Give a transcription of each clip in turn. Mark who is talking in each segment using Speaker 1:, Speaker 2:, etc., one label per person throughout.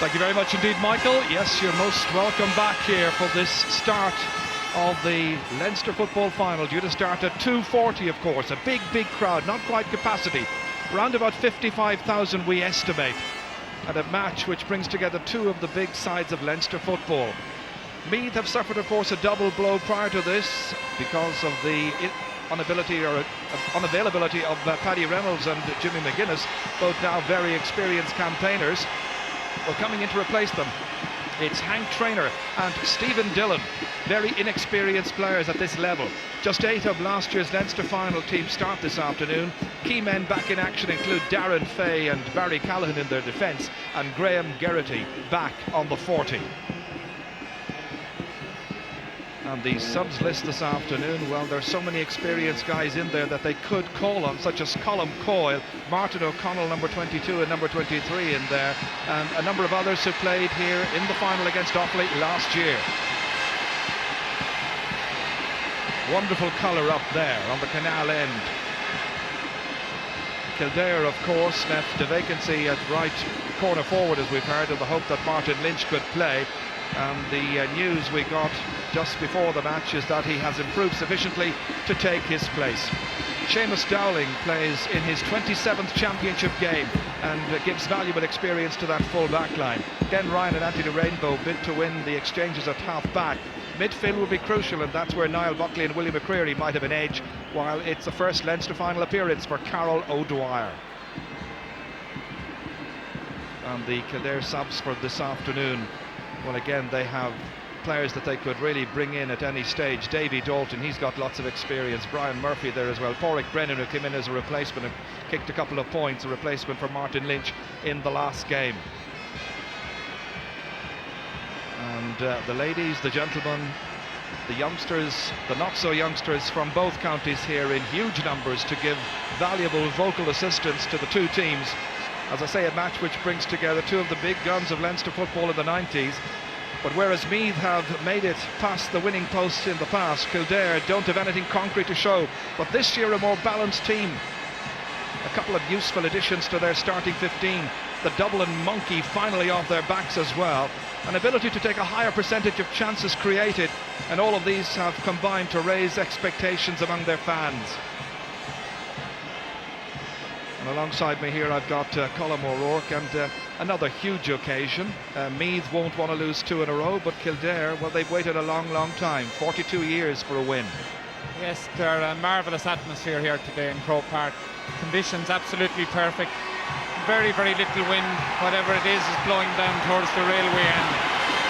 Speaker 1: Thank you very much indeed, Michael. Yes, you're most welcome back here for this start of the Leinster football final, due to start at 2:40, of course. A big crowd, not quite capacity. Around about 55,000 we estimate. At a match which brings together two of the big sides of Leinster football. Meath have suffered, of course, a double blow prior to this because of the unavailability of Paddy Reynolds and Jimmy McGuinness, both now very experienced campaigners. Well, coming in to replace them, it's Hank Traynor and Stephen Dillon, very inexperienced players at this level. Just 8 of last year's Leinster final team start this afternoon. Key men back in action include Darren Fay and Barry Callaghan in their defence, and Graham Geraghty back on the 40. And the subs list this afternoon, well, there's so many experienced guys in there that they could call on, such as Colm Coyle, Martin O'Connell, number 22, and number 23 in there, and a number of others who played here in the final against Offaly last year. Wonderful colour up there on the canal end. Kildare, of course, left a vacancy at right corner forward, as we've heard, in the hope that Martin Lynch could play. And the news we got just before the match is that he has improved sufficiently to take his place. Seamus Dowling plays in his 27th championship game and gives valuable experience to that full back line. Ken Ryan and Anthony Rainbow bid to win the exchanges at half back. Midfield will be crucial, and that's where Niall Buckley and William McCreary might have an edge, while it's the first Leinster final appearance for Carol O'Dwyer. And the Kildare subs for this afternoon, well, again, they have players that they could really bring in at any stage. Davy Dalton, he's got lots of experience. Brian Murphy there as well. Pádraig Brennan, who came in as a replacement and kicked a couple of points, a replacement for Martin Lynch in the last game. And the ladies, the gentlemen, the youngsters, the not-so-youngsters from both counties here in huge numbers to give valuable vocal assistance to the two teams. As I say, a match which brings together two of the big guns of Leinster football in the 90s. But whereas Meath have made it past the winning post in the past, Kildare don't have anything concrete to show. But this year a more balanced team. A couple of useful additions to their starting 15. The Dublin Monkey finally off their backs as well. An ability to take a higher percentage of chances created. And all of these have combined to raise expectations among their fans. And alongside me here I've got Colm O'Rourke, and another huge occasion. Meath won't want to lose 2 in a row, but Kildare, well, they've waited a long time, 42 years for a win.
Speaker 2: Yes, there's a marvellous atmosphere here today in Croke Park. Conditions absolutely perfect. Very little wind, whatever it is blowing down towards the railway end.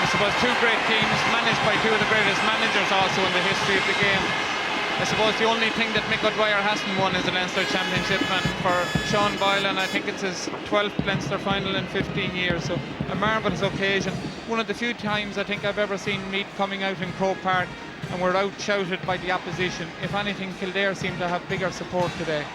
Speaker 2: I suppose two great teams, managed by two of the greatest managers also in the history of the game. I suppose the only thing that Mick O'Dwyer hasn't won is the Leinster Championship, and for Sean Boylan, I think it's his 12th Leinster final in 15 years, so a marvellous occasion. One of the few times I think I've ever seen Meath coming out in Croke Park and were out-shouted by the opposition. If anything, Kildare seemed to have bigger support today.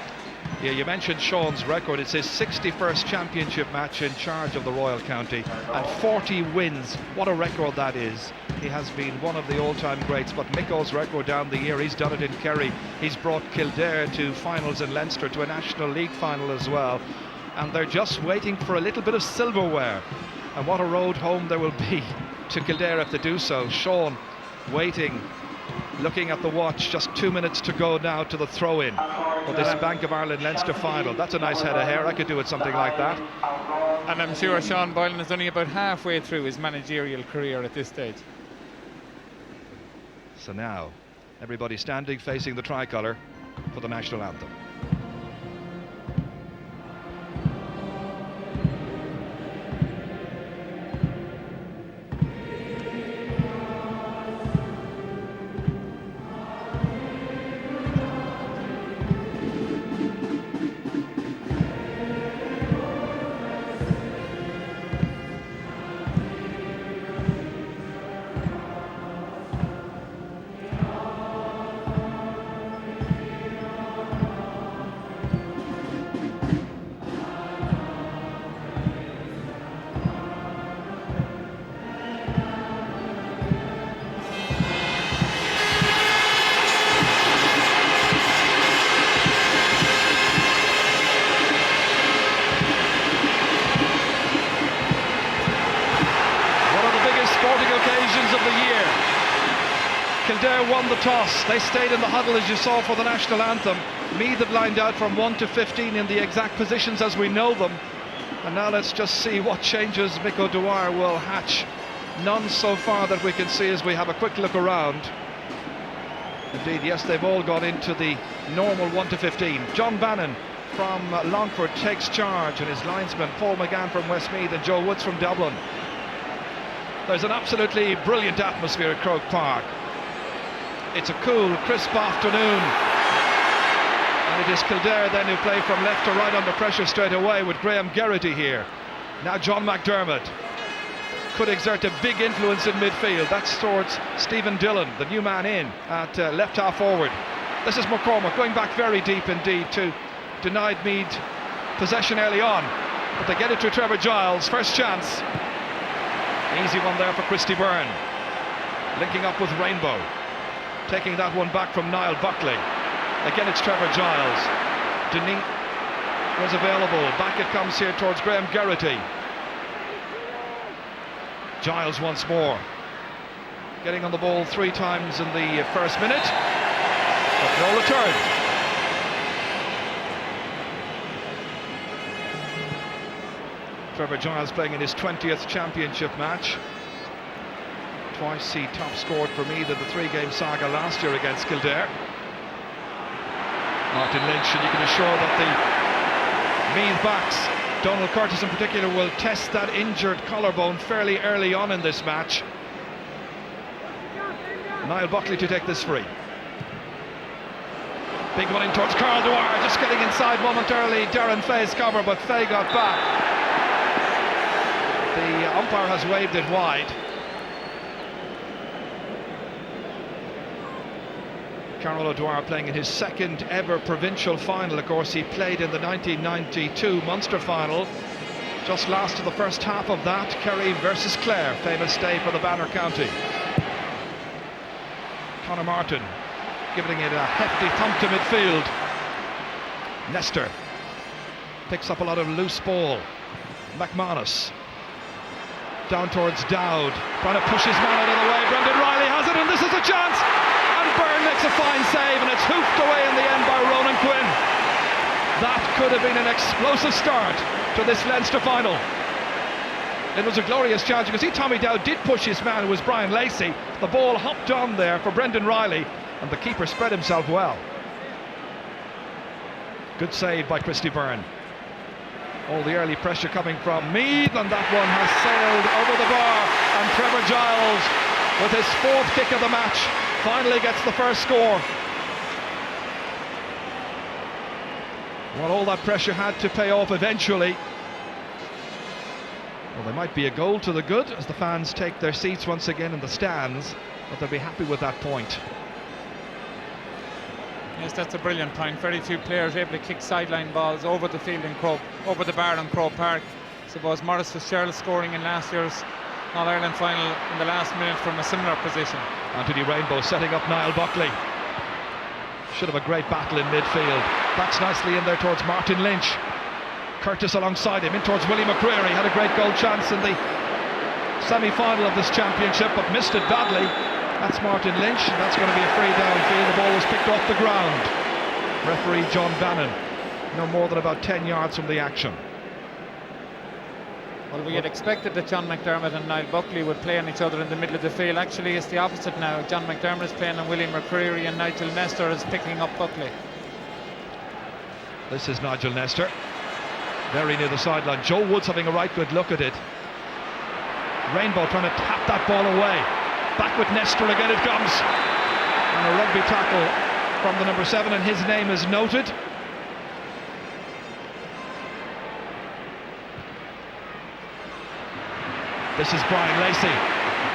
Speaker 1: Yeah, you mentioned Sean's record. It's his 61st championship match in charge of the Royal County, and 40 wins. What a record that is. He has been one of the all-time greats, but Micko's record down the year, he's done it in Kerry. He's brought Kildare to finals in Leinster, to a National League final as well. And they're just waiting for a little bit of silverware. And what a road home there will be to Kildare if they do so. Sean waiting, looking at the watch, just 2 minutes to go now to the throw-in for this Bank of Ireland Leinster final. That's a nice head of hair. I could do with something like that.
Speaker 2: And I'm sure Sean Boylan is only about halfway through his managerial career at this stage.
Speaker 1: So now, everybody standing facing the tricolour for the national anthem. Kildare won the toss. They stayed in the huddle, as you saw, for the national anthem. Meath have lined out from 1 to 15 in the exact positions as we know them. And now let's just see what changes Mick O'Dwyer will hatch. None so far that we can see as we have a quick look around. Indeed, yes, they've all gone into the normal 1 to 15. John Bannon from Longford takes charge, and his linesmen Paul McGann from Westmeath and Joe Woods from Dublin. There's an absolutely brilliant atmosphere at Croke Park. It's a cool, crisp afternoon, and it is Kildare then who play from left to right under pressure straight away with Graham Geraghty here. Now John McDermott could exert a big influence in midfield. That's towards Stephen Dillon, the new man in at left half forward. This is McCormack going back very deep indeed to denied Meath possession early on, but they get it to Trevor Giles. First chance, easy one there for Christy Byrne, linking up with Rainbow, taking that one back from Niall Buckley. Again it's Trevor Giles. Denis was available, back it comes here towards Graham Geraghty. Giles once more, getting on the ball 3 times in the first minute, but no return. Trevor Giles playing in his 20th championship match. Twice he top scored for Meath in the 3-game saga last year against Kildare. Martin Lynch, and you can be sure that the Meath backs, Donald Curtis in particular, will test that injured collarbone fairly early on in this match. Niall Buckley to take this free. Big one in towards Carl Dwyer, just getting inside momentarily. Darren Fay's cover, but Fay got back. The umpire has waved it wide. Carol O'Dwyer playing in his 2nd ever provincial final. Of course, he played in the 1992 Munster final. Just last of the first half of that, Kerry versus Clare, famous day for the Banner County. Conor Martin giving it a hefty thump to midfield. Nestor picks up a lot of loose ball. McManus down towards Dowd, trying to push his man out of the way. Brendan Riley has it, and this is a chance. Byrne makes a fine save, and it's hoofed away in the end by Ronan Quinn. That could have been an explosive start to this Leinster final. It was a glorious chance. You can see Tommy Dowd did push his man, who was Brian Lacey. The ball hopped on there for Brendan Riley, and the keeper spread himself well. Good save by Christy Byrne. All the early pressure coming from Meath, and that one has sailed over the bar, and Trevor Giles, with his 4th kick of the match, finally gets the first score. Well, all that pressure had to pay off eventually. Well, there might be a goal to the good as the fans take their seats once again in the stands, but they'll be happy with that point.
Speaker 2: Yes, that's a brilliant point. Very few players able to kick sideline balls over the field in Croke, over the bar in Croke Park. I suppose Maurice Fitzgerald scoring in last year's All-Ireland final in the last minute from a similar position. Anthony
Speaker 1: Rainbow setting up Niall Buckley. Should have a great battle in midfield. Backs nicely in there towards Martin Lynch. Curtis alongside him, in towards Willie McCreary. Had a great goal chance in the semi-final of this championship, but missed it badly. That's Martin Lynch, and that's going to be a free downfield. The ball was picked off the ground. Referee John Bannon, no more than about 10 yards from the action.
Speaker 2: Well, we had expected that John McDermott and Niall Buckley would play on each other in the middle of the field. Actually, it's the opposite now. John McDermott is playing on William McCreary, and Nigel Nestor is picking up Buckley.
Speaker 1: This is Nigel Nestor, very near the sideline. Joe Woods having a right good look at it. Rainbow trying to tap that ball away. Back with Nestor again it comes. And a rugby tackle from the number 7, and his name is noted. This is Brian Lacey,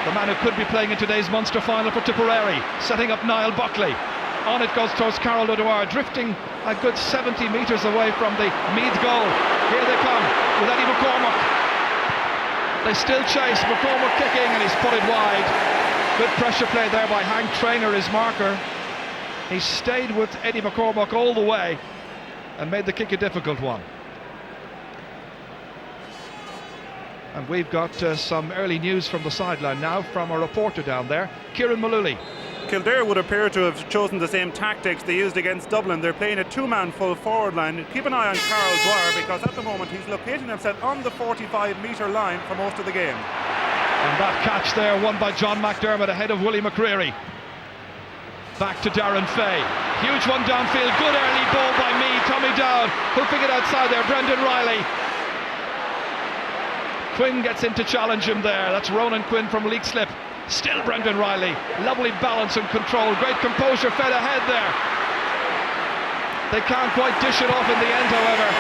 Speaker 1: the man who could be playing in today's Munster final for Tipperary, setting up Niall Buckley. On it goes towards Carol O'Dwyer, drifting a good 70 metres away from the Meath goal. Here they come with Eddie McCormack. They still chase, McCormack kicking, and he's put it wide. Good pressure play there by Hank Traynor, his marker. He stayed with Eddie McCormack all the way and made the kick a difficult one. And we've got some early news from the sideline now from a reporter down there, Kieran Mullooly.
Speaker 3: Kildare would appear to have chosen the same tactics they used against Dublin. They're playing a two-man full forward line. Keep an eye on Carol Dwyer, because at the moment he's locating himself on the 45-metre line for most of the game.
Speaker 1: And that catch there won by John McDermott ahead of Willie McCreary. Back to Darren Fay. Huge one downfield. Good early ball by Meath. Tommy Dowd hoofing it outside there. Brendan Riley. Quinn gets in to challenge him there. That's Ronan Quinn from Leixlip. Still Brendan Riley. Lovely balance and control. Great composure fed ahead there. They can't quite dish it off in the end, however.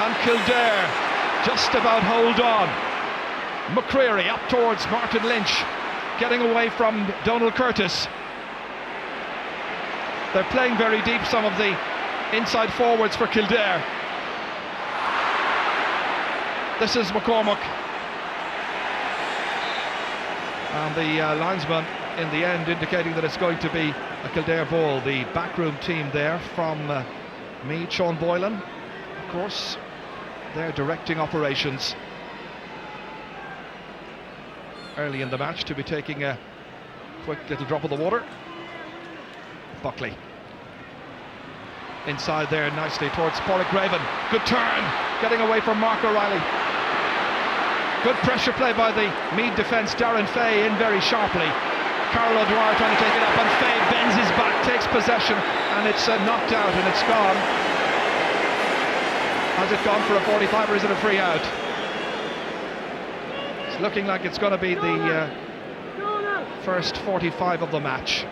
Speaker 1: And Kildare just about hold on. McCreary up towards Martin Lynch, getting away from Donal Curtis. They're playing very deep, some of the inside forwards for Kildare. This is McCormack. And the linesman in the end indicating that it's going to be a Kildare ball. The backroom team there from Meath, Sean Boylan, of course, they're directing operations early in the match to be taking a quick little drop of the water. Buckley inside there nicely towards Porrick Raven. Good turn, getting away from Mark O'Reilly. Good pressure play by the Meath defence. Darren Fay in very sharply. Carol O'Dwyer trying to take it up, and Fay bends his back, takes possession, and it's knocked out, and it's gone. Has it gone for a 45, or is it a free out? It's looking like it's going to be the first 45 of the match.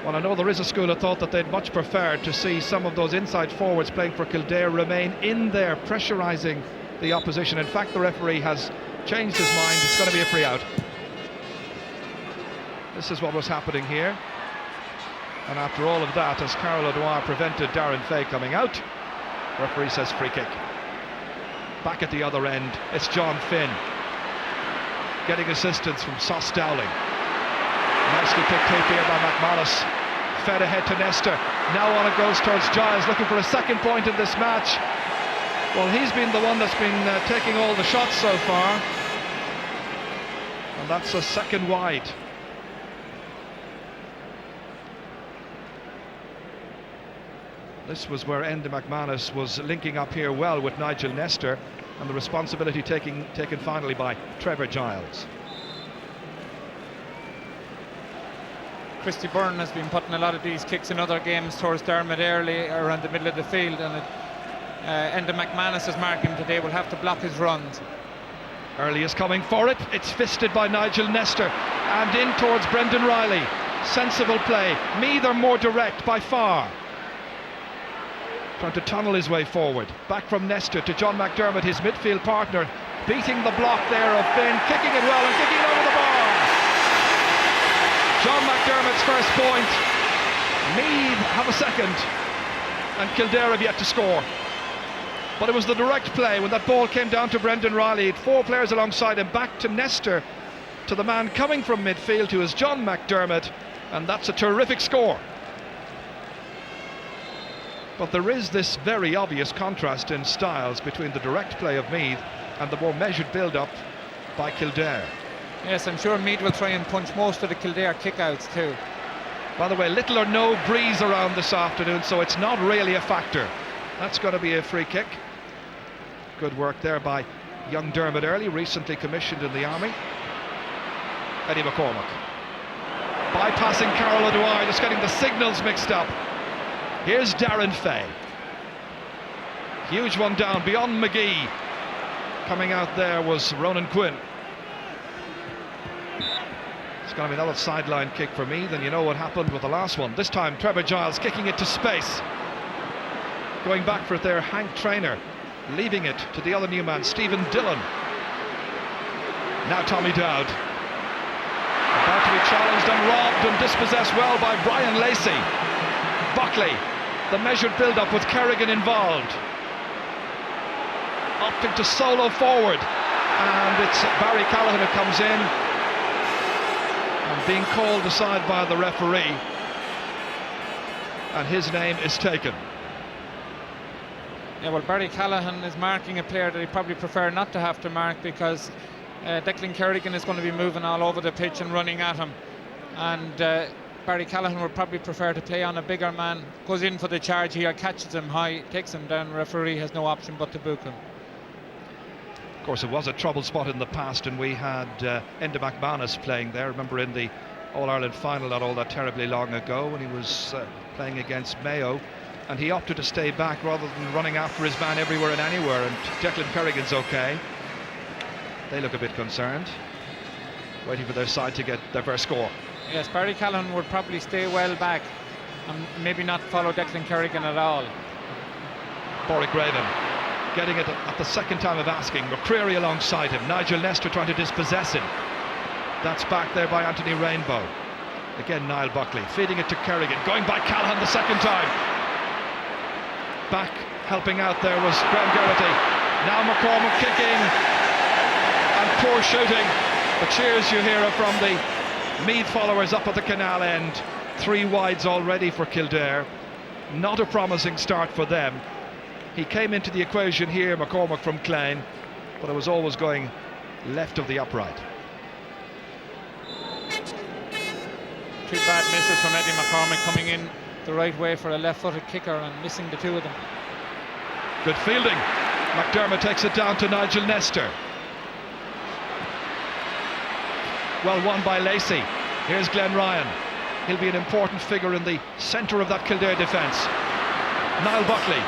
Speaker 1: Well, I know there is a school of thought that they'd much prefer to see some of those inside forwards playing for Kildare remain in there, pressurising the opposition. In fact, the referee has changed his mind. It's going to be a free out. This is what was happening here. And after all of that, as Carol O'Dwyer prevented Darren Fay coming out, referee says free kick. Back at the other end, it's John Finn getting assistance from Sos Dowling. Nicely picked up here by McManus. Fed ahead to Nestor. Now on it goes towards Giles, looking for a second point in this match. Well, he's been the one that's been taking all the shots so far. And that's a second wide. This was where Enda McManus was linking up here well with Nigel Nestor, and the responsibility taken finally by Trevor Giles.
Speaker 2: Christy Byrne has been putting a lot of these kicks in other games towards Dermot early around the middle of the field, and Enda McManus is marking today, will have to block his runs.
Speaker 1: Early is coming for it. It's fisted by Nigel Nestor and in towards Brendan Riley. Sensible play. Meath are more direct by far. Trying to tunnel his way forward. Back from Nestor to John McDermott, his midfield partner, beating the block there of Finn, kicking it well and kicking it over the bar. John McDermott's first point. Meath have a second, and Kildare have yet to score. But it was the direct play when that ball came down to Brendan Riley. 4 players alongside him, back to Nestor, to the man coming from midfield, who is John McDermott, and that's a terrific score. But there is this very obvious contrast in styles between the direct play of Meath and the more measured build-up by Kildare.
Speaker 2: Yes, I'm sure Meath will try and punch most of the Kildare kickouts too.
Speaker 1: By the way, little or no breeze around this afternoon, so it's not really a factor. That's going to be a free kick. Good work there by young Dermot Early, recently commissioned in the army. Eddie McCormack bypassing Carol O'Dwyer, just getting the signals mixed up. Here's Darren Fay. Huge one down beyond McGee. Coming out there was Ronan Quinn. It's going to be another sideline kick for Meath, and you know what happened with the last one. This time Trevor Giles kicking it to space. Going back for it there, Hank Traynor, leaving it to the other new man, Stephen Dillon. Now Tommy Dowd. About to be challenged and robbed and dispossessed well by Brian Lacey. Buckley, the measured build-up with Kerrigan involved. Opting to solo forward, and it's Barry Callaghan who comes in and being called aside by the referee, and his name is taken.
Speaker 2: Yeah, well, Barry Callaghan is marking a player that he'd probably prefer not to have to mark, because Declan Kerrigan is going to be moving all over the pitch and running at him. and Barry Callahan would probably prefer to play on a bigger man. Goes in for the charge here, catches him high, takes him down. Referee has no option but to book him.
Speaker 1: Of course, it was a trouble spot in the past, and we had Enda McManus playing there. Remember in the All-Ireland final not all that terribly long ago, when he was playing against Mayo, and he opted to stay back rather than running after his man everywhere and anywhere. And Declan Kerrigan's okay. They look a bit concerned, waiting for their side to get their first score.
Speaker 2: Yes, Barry Callahan would probably stay well back and maybe not follow Declan Kerrigan at all.
Speaker 1: Boric Raven getting it at the second time of asking. McCreary alongside him. Nigel Leinster trying to dispossess him. That's back there by Anthony Rainbow. Again, Niall Buckley feeding it to Kerrigan, going by Callahan the second time. Back helping out there was Graham Geraghty. Now McCormack kicking, and poor shooting. The cheers you hear are from the Meath followers up at the canal end. 3 wides already for Kildare. Not a promising start for them. He came into the equation here, McCormack from Clane, but it was always going left of the upright.
Speaker 2: 2 bad misses from Eddie McCormack, coming in the right way for a left-footed kicker and missing the 2 of them.
Speaker 1: Good fielding. McDermott takes it down to Nigel Nestor. Well won by Lacey. Here's Glenn Ryan. He'll be an important figure in the centre of that Kildare defence. Niall Buckley.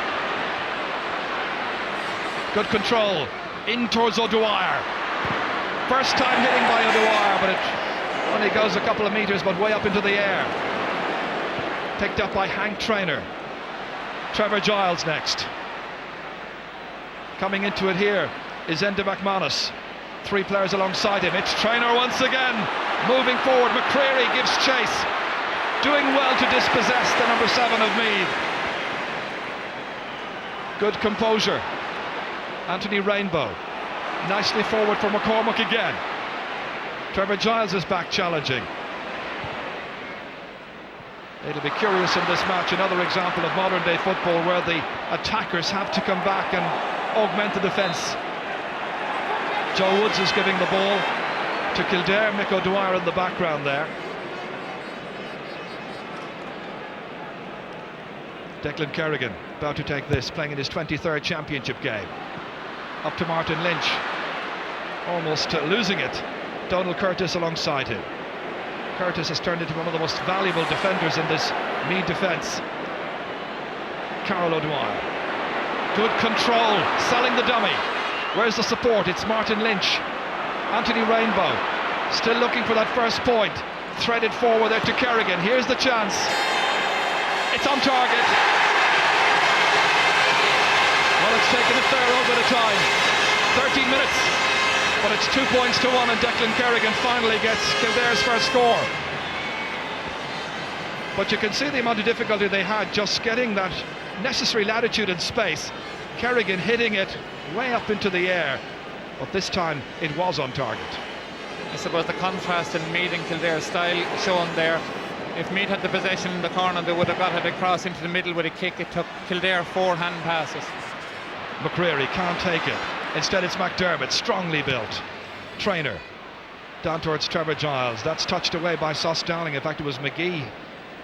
Speaker 1: Good control. In towards O'Dwyer. First time hitting by O'Dwyer, but it only goes a couple of metres, but way up into the air. Picked up by Hank Traynor. Trevor Giles next. Coming into it here is Enda McManus. 3 players alongside him. It's Traynor once again. Moving forward, McCreary gives chase. Doing well to dispossess the number 7 of Meath. Good composure. Anthony Rainbow. Nicely forward for McCormack again. Trevor Giles is back challenging. It'll be curious in this match, another example of modern day football where the attackers have to come back and augment the defence. Joe Woods is giving the ball to Kildare. Mick O'Dwyer in the background there. Declan Kerrigan about to take this, playing in his 23rd championship game. Up to Martin Lynch, almost losing it. Donald Curtis alongside him. Curtis has turned into one of the most valuable defenders in this Meath defence. Carol O'Dwyer. Good control, selling the dummy. Where's the support? It's Martin Lynch. Anthony Rainbow still looking for that first point. Threaded forward there to Kerrigan. Here's the chance. It's on target. Well, it's taken a fair old bit of time. 13 minutes. But it's 2 points to 1, and Declan Kerrigan finally gets Kildare's first score. But you can see the amount of difficulty they had just getting that necessary latitude and space. Kerrigan hitting it way up into the air, but this time it was on target.
Speaker 2: I suppose the contrast in Meath and Kildare's style shown there. If Meath had the possession in the corner, they would have got it across into the middle with a kick. It took Kildare 4 hand passes.
Speaker 1: McCreary can't take it. Instead it's McDermott, strongly built. Traynor down towards Trevor Giles. That's touched away by Sos Dowling. In fact, it was McGee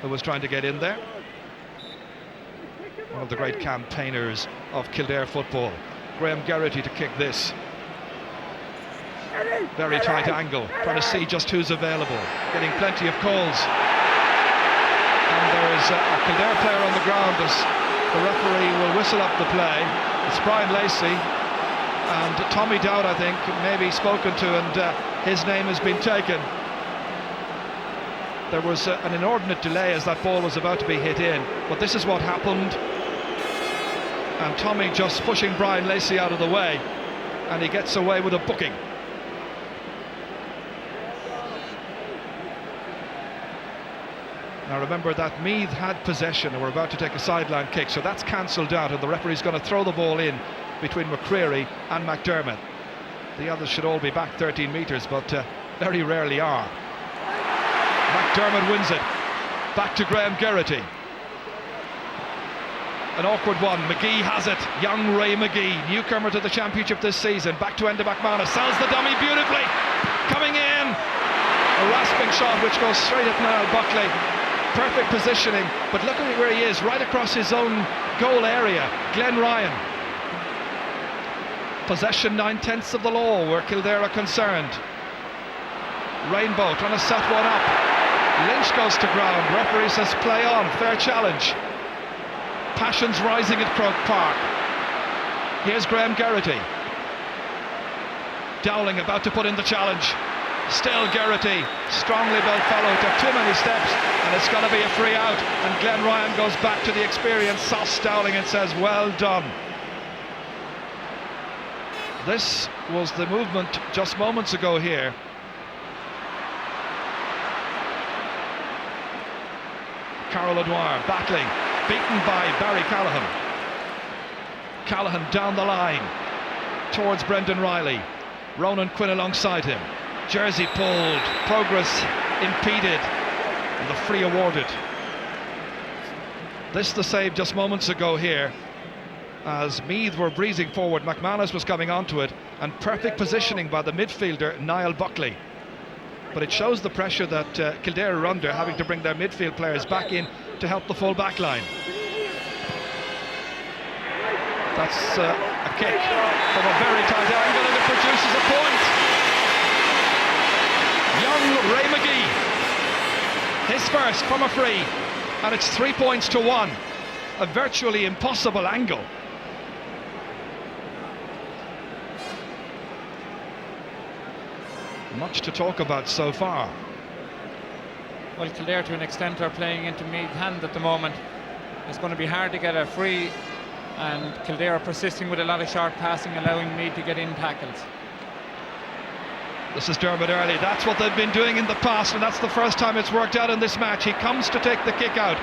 Speaker 1: who was trying to get in there. One of the great campaigners of Kildare football. Graham Geraghty to kick this. Very tight angle, trying to see just who's available. Getting plenty of calls. And there is a Kildare player on the ground as the referee will whistle up the play. It's Brian Lacey. And Tommy Dowd, I think, may be spoken to, and his name has been taken. There was an inordinate delay as that ball was about to be hit in, but this is what happened. And Tommy just pushing Brian Lacey out of the way, and he gets away with a booking. Now remember that Meath had possession and were about to take a sideline kick, so that's cancelled out, and the referee's going to throw the ball in between McCreary and McDermott. The others should all be back 13 metres, but very rarely are. McDermott wins it. Back to Graham Geraghty. An awkward one. McGee has it. Young Ray McGee, newcomer to the championship this season. Back to Enda McManus. Sells the dummy beautifully. Coming in. A rasping shot which goes straight at Niall Buckley. Perfect positioning, but look at where he is, right across his own goal area. Glenn Ryan. Possession 9/10 of the law where Kildare are concerned. Rainbow trying to set one up. Lynch goes to ground. Referee says play on, fair challenge. Passions rising at Croke Park. Here's Graham Geraghty. Dowling about to put in the challenge. Still Geraghty, strongly built fellow, took too many steps, and it's going to be a free out. And Glenn Ryan goes back to the experienced Sauce Dowling and says, well done. This was the movement just moments ago here. Carol O'Dwyer battling, beaten by Barry Callaghan. Callaghan down the line towards Brendan Riley. Ronan Quinn alongside him. Jersey pulled, progress impeded, and the free awarded. This the save just moments ago here, as Meath were breezing forward. McManus was coming onto it, and perfect positioning by the midfielder Niall Buckley. But it shows the pressure that Kildare are under, having to bring their midfield players back in to help the full back line. That's a kick from a very tight angle, and it produces a point. Young Ray McGee, his first from a free, and it's 3 points to 1. A virtually impossible angle. Much to talk about so far.
Speaker 2: Well, Kildare to an extent are playing into Meath hand at the moment. It's going to be hard to get a free, and Kildare are persisting with a lot of short passing, allowing Meath to get in tackles.
Speaker 1: This is Dermot Early. That's what they've been doing in the past, and that's the first time it's worked out in this match. He comes to take the kick out.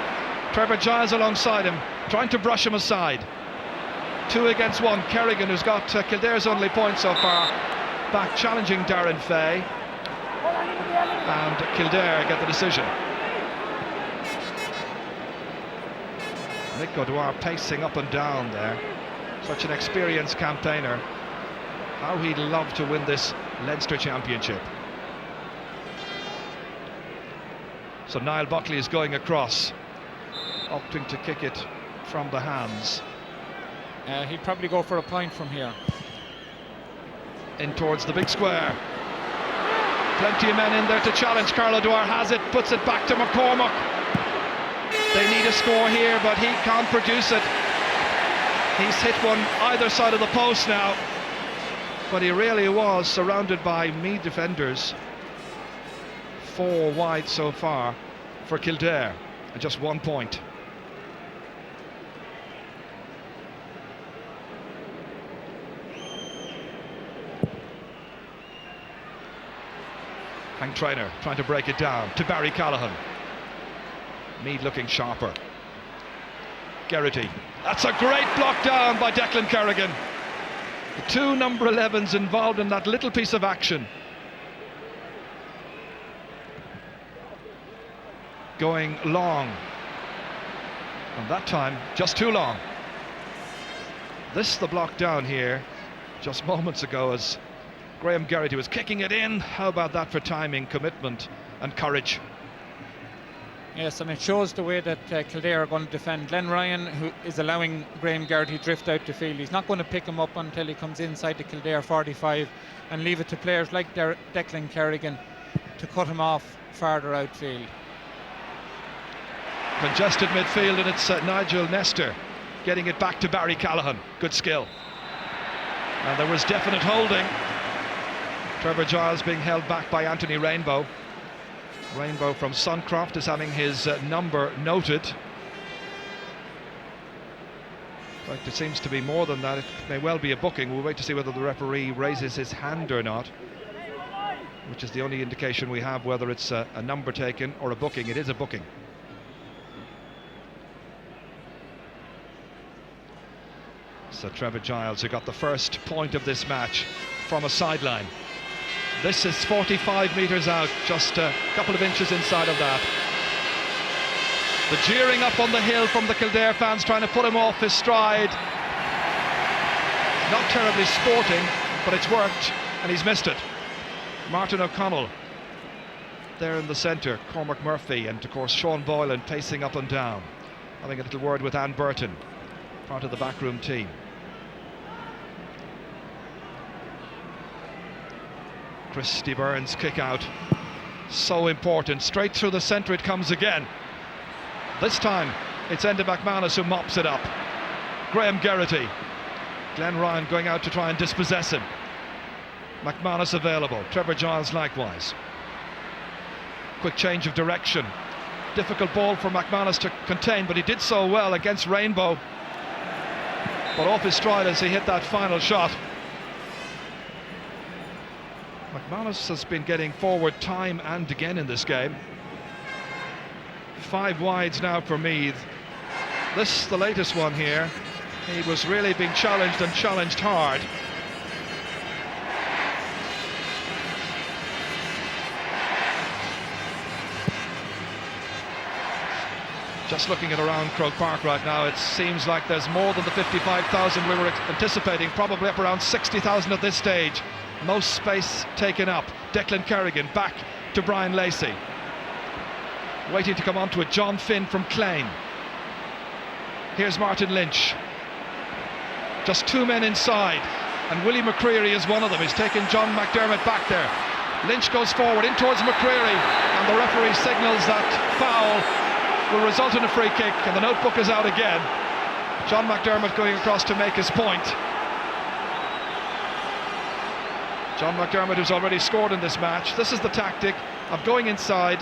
Speaker 1: Trevor Giles alongside him, trying to brush him aside. 2 against 1. Kerrigan, who's got Kildare's only point so far, back challenging Darren Fay. And Kildare get the decision. Nick O'Dwyer pacing up and down there. Such an experienced campaigner. How he'd love to win this Leinster Championship. So Niall Buckley is going across, opting to kick it from the hands.
Speaker 2: He'd probably go for a point from here.
Speaker 1: In towards the big square. Plenty of men in there to challenge. Carl O'Dwyer has it, puts it back to McCormack. They need a score here, but he can't produce it. He's hit one either side of the post now, but he really was surrounded by Meath defenders. 4 wide so far for Kildare, and just 1 point. Hank Traynor trying to break it down to Barry Callaghan. Meath looking sharper. Geraghty. That's a great block down by Declan Kerrigan. The 2 number 11s involved in that little piece of action. Going long. And that time, just too long. This the block down here, just moments ago, as Graham Geraghty was kicking it in. How about that for timing, commitment and courage?
Speaker 2: Yes, and it shows the way that Kildare are going to defend. Glenn Ryan, who is allowing Graham Geraghty drift out to field. He's not going to pick him up until he comes inside the Kildare 45 and leave it to players like Declan Kerrigan to cut him off farther outfield.
Speaker 1: Congested midfield, and it's Nigel Nestor getting it back to Barry Callaghan. Good skill. And there was definite holding. Trevor Giles being held back by Anthony Rainbow. Rainbow from Suncroft is having his number noted. In fact, it seems to be more than that. It may well be a booking. We'll wait to see whether the referee raises his hand or not, which is the only indication we have whether it's a number taken or a booking. It is a booking. So Trevor Giles, who got the first point of this match from a sideline. This is 45 metres out, just a couple of inches inside of that. The jeering up on the hill from the Kildare fans, trying to put him off his stride. Not terribly sporting, but it's worked, and he's missed it. Martin O'Connell there in the centre, Cormac Murphy, and of course Sean Boylan pacing up and down, having a little word with Anne Burton, part of the backroom team. Christy Burns kick out, so important, straight through the centre it comes again. This time it's Enda McManus who mops it up. Graham Geraghty, Glenn Ryan going out to try and dispossess him. McManus available, Trevor Giles likewise. Quick change of direction, difficult ball for McManus to contain, but he did so well against Rainbow, but off his stride as he hit that final shot. McManus has been getting forward time and again in this game. 5 wides now for Meath. This, the latest one here, he was really being challenged and challenged hard. Just looking at around Croke Park right now, it seems like there's more than the 55,000 we were anticipating, probably up around 60,000 at this stage. Most space taken up. Declan Kerrigan back to Brian Lacey. Waiting to come onto it, John Finn from Clane. Here's Martin Lynch. Just 2 men inside, and Willie McCreary is one of them. He's taken John McDermott back there. Lynch goes forward in towards McCreary, and the referee signals that foul will result in a free kick, and the notebook is out again. John McDermott going across to make his point. John McDermott, who's already scored in this match. This is the tactic of going inside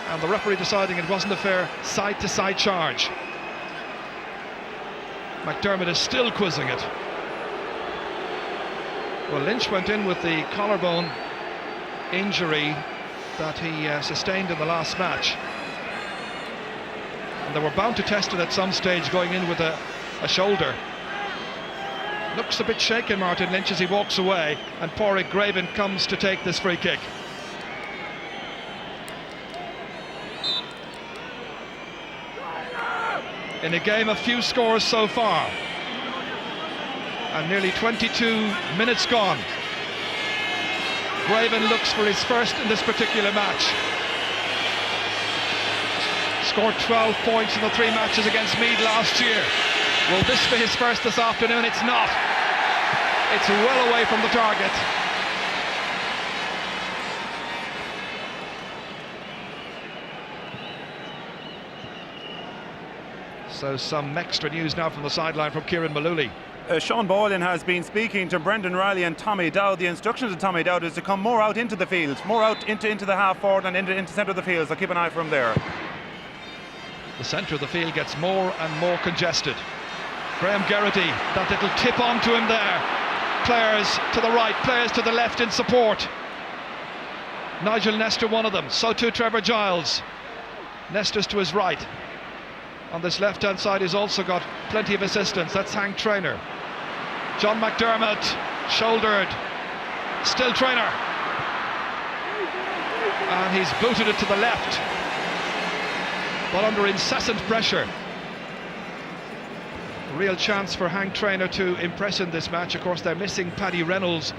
Speaker 1: and the referee deciding it wasn't a fair side-to-side charge. McDermott is still quizzing it. Well, Lynch went in with the collarbone injury that he sustained in the last match, and they were bound to test it at some stage, going in with a shoulder. Looks a bit shaken, Martin Lynch, as he walks away, and Pádraig Graven comes to take this free kick. In a game of few scores so far, and nearly 22 minutes gone, Graven looks for his first in this particular match. Scored 12 points in the 3 matches against Meath last year. Will this be his first this afternoon? It's not. It's well away from the target. So some extra news now from the sideline from Kieran Malooly.
Speaker 3: Sean Boylan has been speaking to Brendan Riley and Tommy Dowd. The instructions to Tommy Dowd is to come more out into the field, more out into the half forward and into centre of the field, so keep an eye from there.
Speaker 1: The centre of the field gets more and more congested. Graham Geraghty, that little tip onto him there. Players to the right, players to the left in support. Nigel Nestor, one of them, so too Trevor Giles. Nestor's to his right. On this left-hand side he's also got plenty of assistance. That's Hank Traynor. John McDermott, shouldered, still Traynor. And he's booted it to the left, but under incessant pressure. Real chance for Hank Traynor to impress in this match. Of course, they're missing Paddy Reynolds,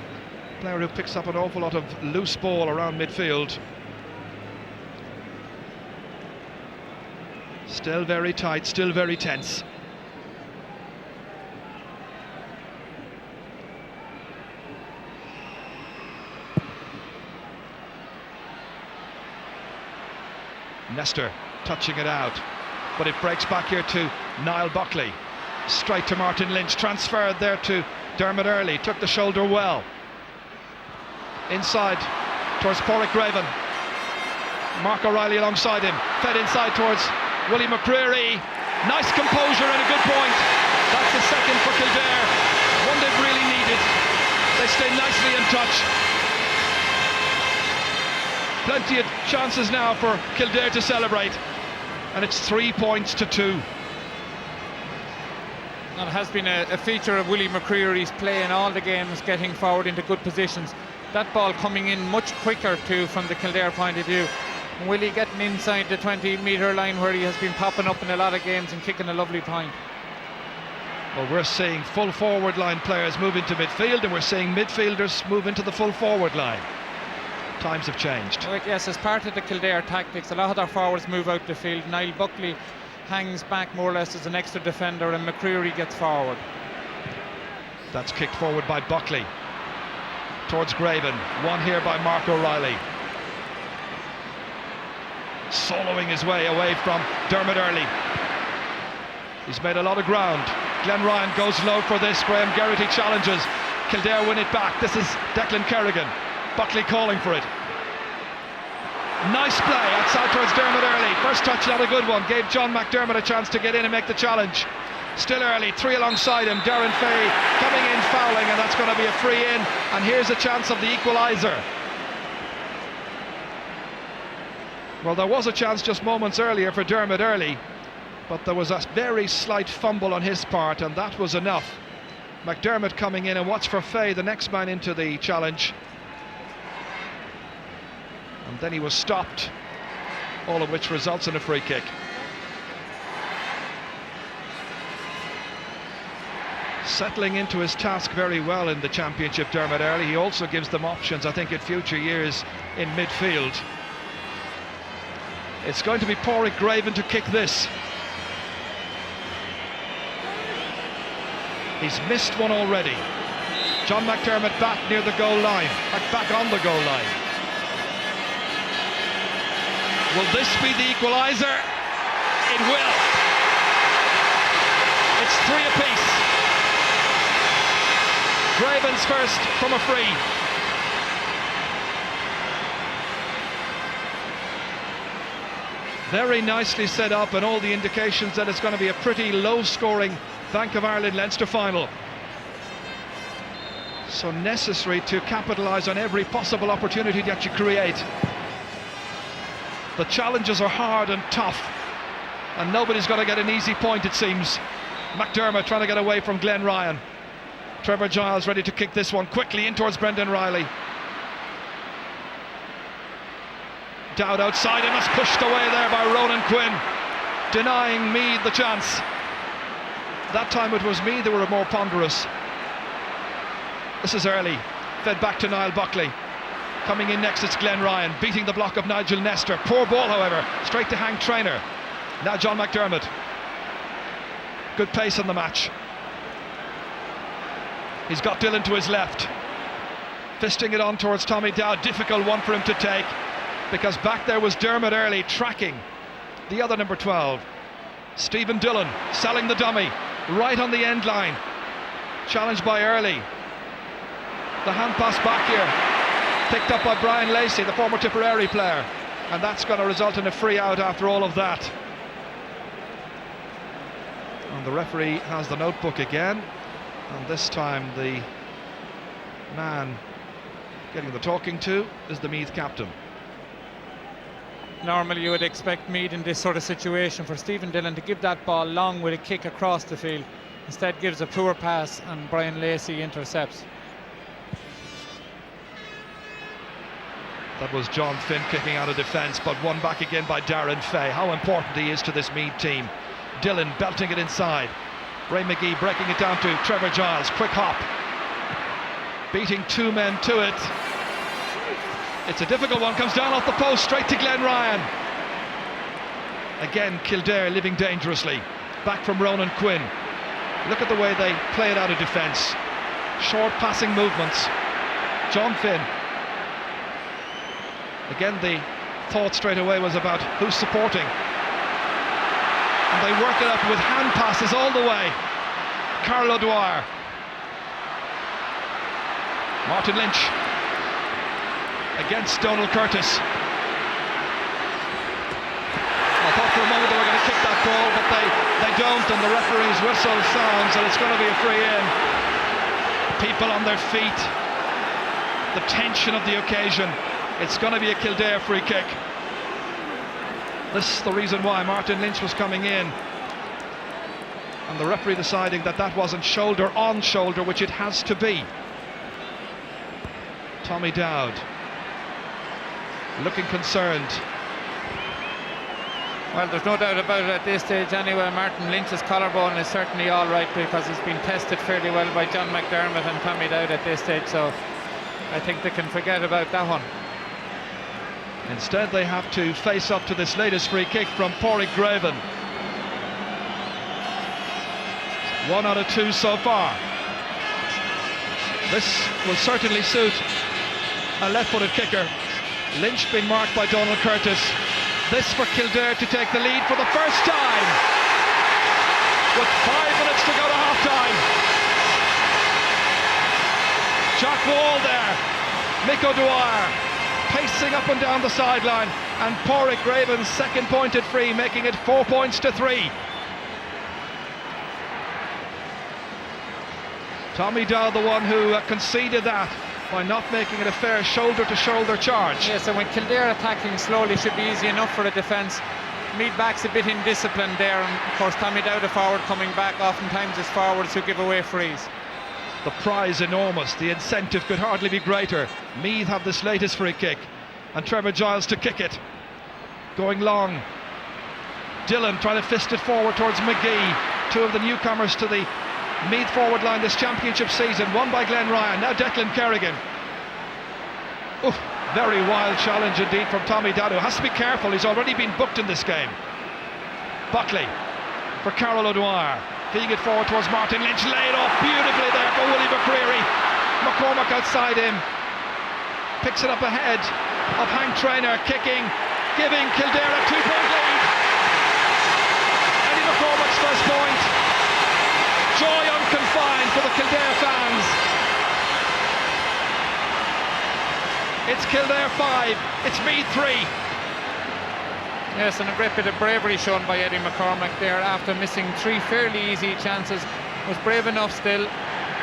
Speaker 1: player who picks up an awful lot of loose ball around midfield. Still very tight, still very tense. Nestor touching it out, but it breaks back here to Niall Buckley. Straight to Martin Lynch, transferred there to Dermot Early, took the shoulder well. Inside towards Pádraig Graven. Mark O'Reilly alongside him, fed inside towards Willie McCreary. Nice composure and a good point. That's the second for Kildare, one they've really needed. They stay nicely in touch. Plenty of chances now for Kildare to celebrate, and it's 3 points to 2.
Speaker 2: And it has been a feature of Willie McCreary's play in all the games, getting forward into good positions. That ball coming in much quicker too from the Kildare point of view. And Willie getting inside the 20-metre line where he has been popping up in a lot of games and kicking a lovely point.
Speaker 1: Well, we're seeing full forward line players move into midfield, and we're seeing midfielders move into the full forward line. times have changed.
Speaker 2: Well, yes, as part of the Kildare tactics, a lot of their forwards move out the field. Niall Buckley hangs back more or less as an extra defender, and McCreary gets forward.
Speaker 1: That's kicked forward by Buckley towards Graven. One here by Mark O'Reilly. Soloing his way away from Dermot Early. He's made a lot of ground. Glenn Ryan goes low for this. Graham Geraghty challenges. Kildare win it back. This is Declan Kerrigan. Buckley calling for it. Nice play outside towards Dermot Early. First touch, not a good one. Gave John McDermott a chance to get in and make the challenge. Still Early, three alongside him. Darren Fay coming in fouling, and that's going to be a free in. And here's a chance of the equaliser. Well, there was a chance just moments earlier for Dermot Early, but there was a very slight fumble on his part, and that was enough. McDermott coming in, and watch for Fay, the next man into the challenge. And then he was stopped, all of which results in a free kick. Settling into his task very well in the Championship, Dermot Early. He also gives them options, I think, in future years in midfield. It's going to be Pádraig Graven to kick this. He's missed one already. John McDermott back near the goal line, back on the goal line. Will this be the equaliser? It will. It's 3 apiece. Graven's first from a free. Very nicely set up, and all the indications that it's going to be a pretty low-scoring Bank of Ireland Leinster final. So necessary to capitalise on every possible opportunity that you create. The challenges are hard and tough, and nobody's going to get an easy point, it seems. McDermott trying to get away from Glenn Ryan. Trevor Giles ready to kick this one quickly in towards Brendan Riley. Dowd outside him, is pushed away there by Ronan Quinn, denying Meath the chance. That time it was Meath that were more ponderous. This is Early, fed back to Niall Buckley. Coming in next, it's Glenn Ryan, beating the block of Nigel Nestor. Poor ball, however, straight to Hank Traynor. Now John McDermott. Good pace on the match. He's got Dillon to his left. Fisting it on towards Tommy Dowd. Difficult one for him to take, because back there was Dermot Early tracking the other number 12. Stephen Dillon selling the dummy right on the end line. Challenged by Early. The hand pass back here, picked up by Brian Lacey, the former Tipperary player, and that's going to result in a free out after all of that. And the referee has the notebook again, and this time the man getting the talking to is the Meath captain.
Speaker 2: Normally you would expect Meath in this sort of situation for Stephen Dillon to give that ball long with a kick across the field. Instead gives a poor pass, and Brian Lacey intercepts.
Speaker 1: That was John Finn kicking out of defence, but won back again by Darren Fay. How important he is to this Meath team. Dillon belting it inside. Ray McGee breaking it down to Trevor Giles. Quick hop. Beating two men to it. It's a difficult one. Comes down off the post straight to Glenn Ryan. Again, Kildare living dangerously. Back from Ronan Quinn. Look at the way they play it out of defence. Short passing movements. John Finn. Again, the thought straight away was about who's supporting. And they work it up with hand passes all the way. Carl O'Dwyer. Martin Lynch against Donald Curtis. I thought for a moment they were going to kick that ball, but they don't, and the referee's whistle sounds, and it's going to be a free in. People on their feet, the tension of the occasion. It's going to be a Kildare free kick. This is the reason why Martin Lynch was coming in, and the referee deciding that that wasn't shoulder on shoulder, which it has to be. Tommy Dowd looking concerned.
Speaker 2: Well, there's no doubt about it at this stage anyway. Martin Lynch's collarbone is certainly all right, because he's been tested fairly well by John McDermott and Tommy Dowd at this stage, so I think they can forget about that one.
Speaker 1: Instead they have to face up to this latest free kick from Pádraig Graven. 1 out of 2 so far. This will certainly suit a left-footed kicker. Lynch being marked by Donald Curtis. This for Kildare to take the lead for the first time, with 5 minutes to go to half-time. Jack Wall there, Mick O'Dwyer pacing up and down the sideline, and Pádraig Graven's second pointed free, making it 4 points to 3. Tommy Dow, the one who conceded that by not making it a fair shoulder-to-shoulder charge.
Speaker 2: Yes, and when Kildare attacking slowly should be easy enough for the defence. Meath backs a bit indisciplined there, and of course Tommy Dow, the forward, coming back. Oftentimes it's forwards who give away frees.
Speaker 1: The prize enormous, the incentive could hardly be greater. Meath have this latest free kick, and Trevor Giles to kick it. Going long. Dillon trying to fist it forward towards McGee. Two of the newcomers to the Meath forward line this championship season, won by Glenn Ryan, now Declan Kerrigan. Oof, very wild challenge indeed from Tommy Dow. Has to be careful, he's already been booked in this game. Buckley for Carol O'Dwyer, feeding it forward towards Martin Lynch, laid off beautifully there for Willie McCreary. McCormack outside him, picks it up ahead of Hank Traynor, kicking, giving Kildare a 2-point lead. Eddie McCormack's first point. Joy unconfined for the Kildare fans. It's Kildare 5, it's Meath 3.
Speaker 2: Yes, and a great bit of bravery shown by Eddie McCormack there after missing 3 fairly easy chances. Was brave enough still,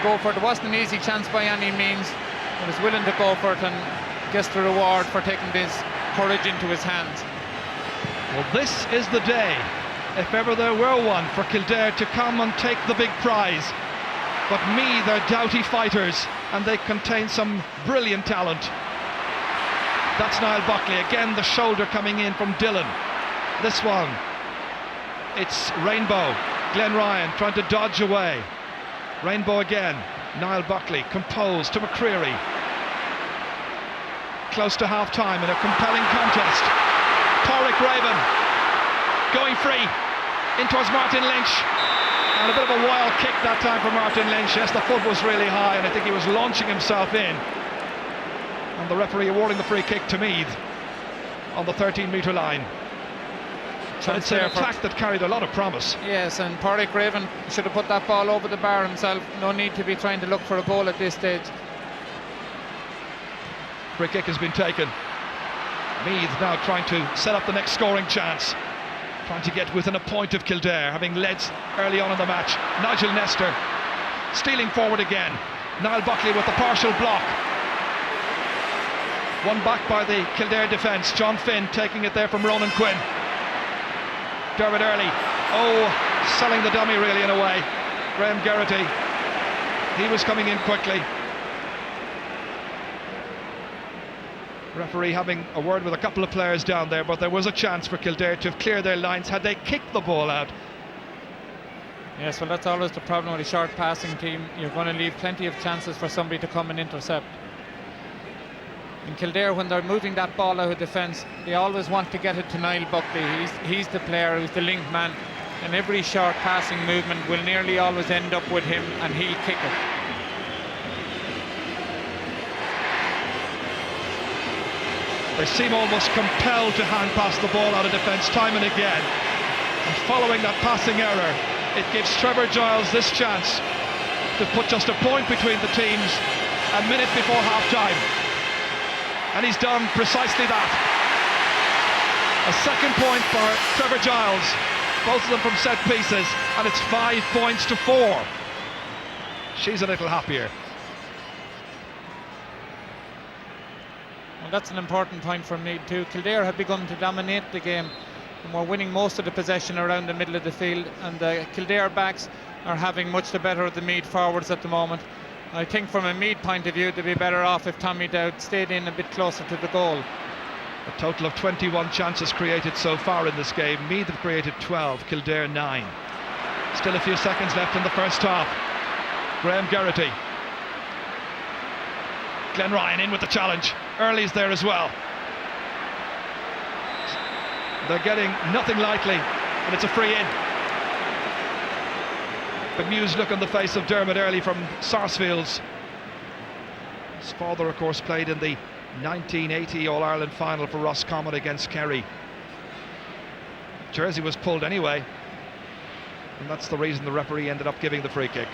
Speaker 2: go for it. It wasn't an easy chance by any means, but was willing to go for it and gets the reward for taking this courage into his hands.
Speaker 1: Well, this is the day, if ever there were one, for Kildare to come and take the big prize. But Meath are doughty fighters, and they contain some brilliant talent. That's Niall Buckley, again the shoulder coming in from Dillon. This one, it's Rainbow, Glenn Ryan trying to dodge away. Rainbow again, Niall Buckley composed to McCreary. Close to half-time in a compelling contest. Pádraig Graven going free in towards Martin Lynch, and a bit of a wild kick that time for Martin Lynch. Yes, the foot was really high, and I think he was launching himself in, and the referee awarding the free kick to Meath on the 13-metre line. So it's an attack that carried a lot of promise.
Speaker 2: Yes, and Pádraig Graven should have put that ball over the bar himself. No need to be trying to look for a goal at this stage.
Speaker 1: Free kick has been taken. Meath now trying to set up the next scoring chance, trying to get within a point of Kildare, having led early on in the match. Nigel Nestor stealing forward again. Niall Buckley with the partial block. One back by the Kildare defence. John Finn taking it there from Ronan Quinn. Dermot Early, selling the dummy really in a way. Graham Geraghty, he was coming in quickly. Referee having a word with a couple of players down there, but there was a chance for Kildare to have cleared their lines had they kicked the ball out.
Speaker 2: Yes, well, that's always the problem with a short passing team. You're going to leave plenty of chances for somebody to come and intercept. In Kildare, when they're moving that ball out of defence, they always want to get it to Niall Buckley. He's the player who's the link man, and every short passing movement will nearly always end up with him, and he'll kick it.
Speaker 1: They seem almost compelled to hand pass the ball out of defence time and again. And following that passing error, it gives Trevor Giles this chance to put just a point between the teams a minute before half-time. And he's done precisely that. A second point for Trevor Giles, both of them from set pieces, and it's 5 points to 4. She's a little happier.
Speaker 2: Well, that's an important point for me too. Kildare have begun to dominate the game, and we're winning most of the possession around the middle of the field, and the Kildare backs are having much the better of the Meath forwards at the moment. I think from a Meath point of view, they'd be better off if Tommy Dowd stayed in a bit closer to the goal.
Speaker 1: A total of 21 chances created so far in this game. Meath have created 12, Kildare 9. Still a few seconds left in the first half. Graham Geraghty. Glenn Ryan in with the challenge. Early's there as well. They're getting nothing lightly, and it's a free in. Bemused look on the face of Dermot Early from Sarsfields. His father, of course, played in the 1980 All-Ireland final for Roscommon against Kerry. Jersey was pulled anyway, and that's the reason the referee ended up giving the free kick.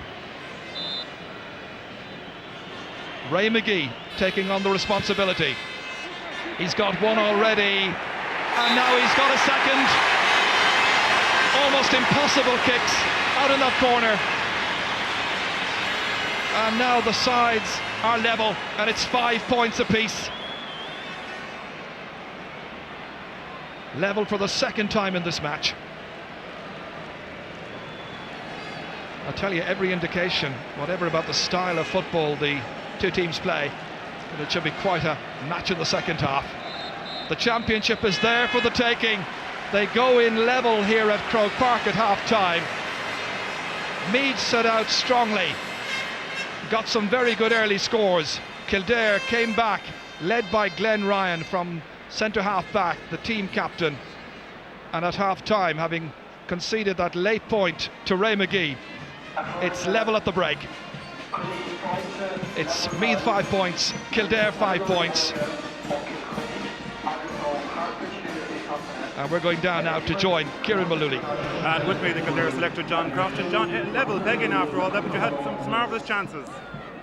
Speaker 1: Ray McGee taking on the responsibility. He's got one already, and now he's got a second. Almost impossible kicks out in that corner. And now the sides are level, and it's 5 points apiece. Level for the second time in this match. I'll tell you, every indication, whatever about the style of football the two teams play, that it should be quite a match in the second half. The championship is there for the taking. They go in level here at Croke Park at half-time. Meath set out strongly, got some very good early scores. Kildare came back, led by Glenn Ryan from centre half back, the team captain, and at half-time, having conceded that late point to Ray McGee, it's level at the break. It's Meath 5 points, Kildare 5 points. And we're going down now to join Kieran Mullooly.
Speaker 3: And with me, the Kildare selector John Crofton. John, level begging after all that, but you had some marvellous chances.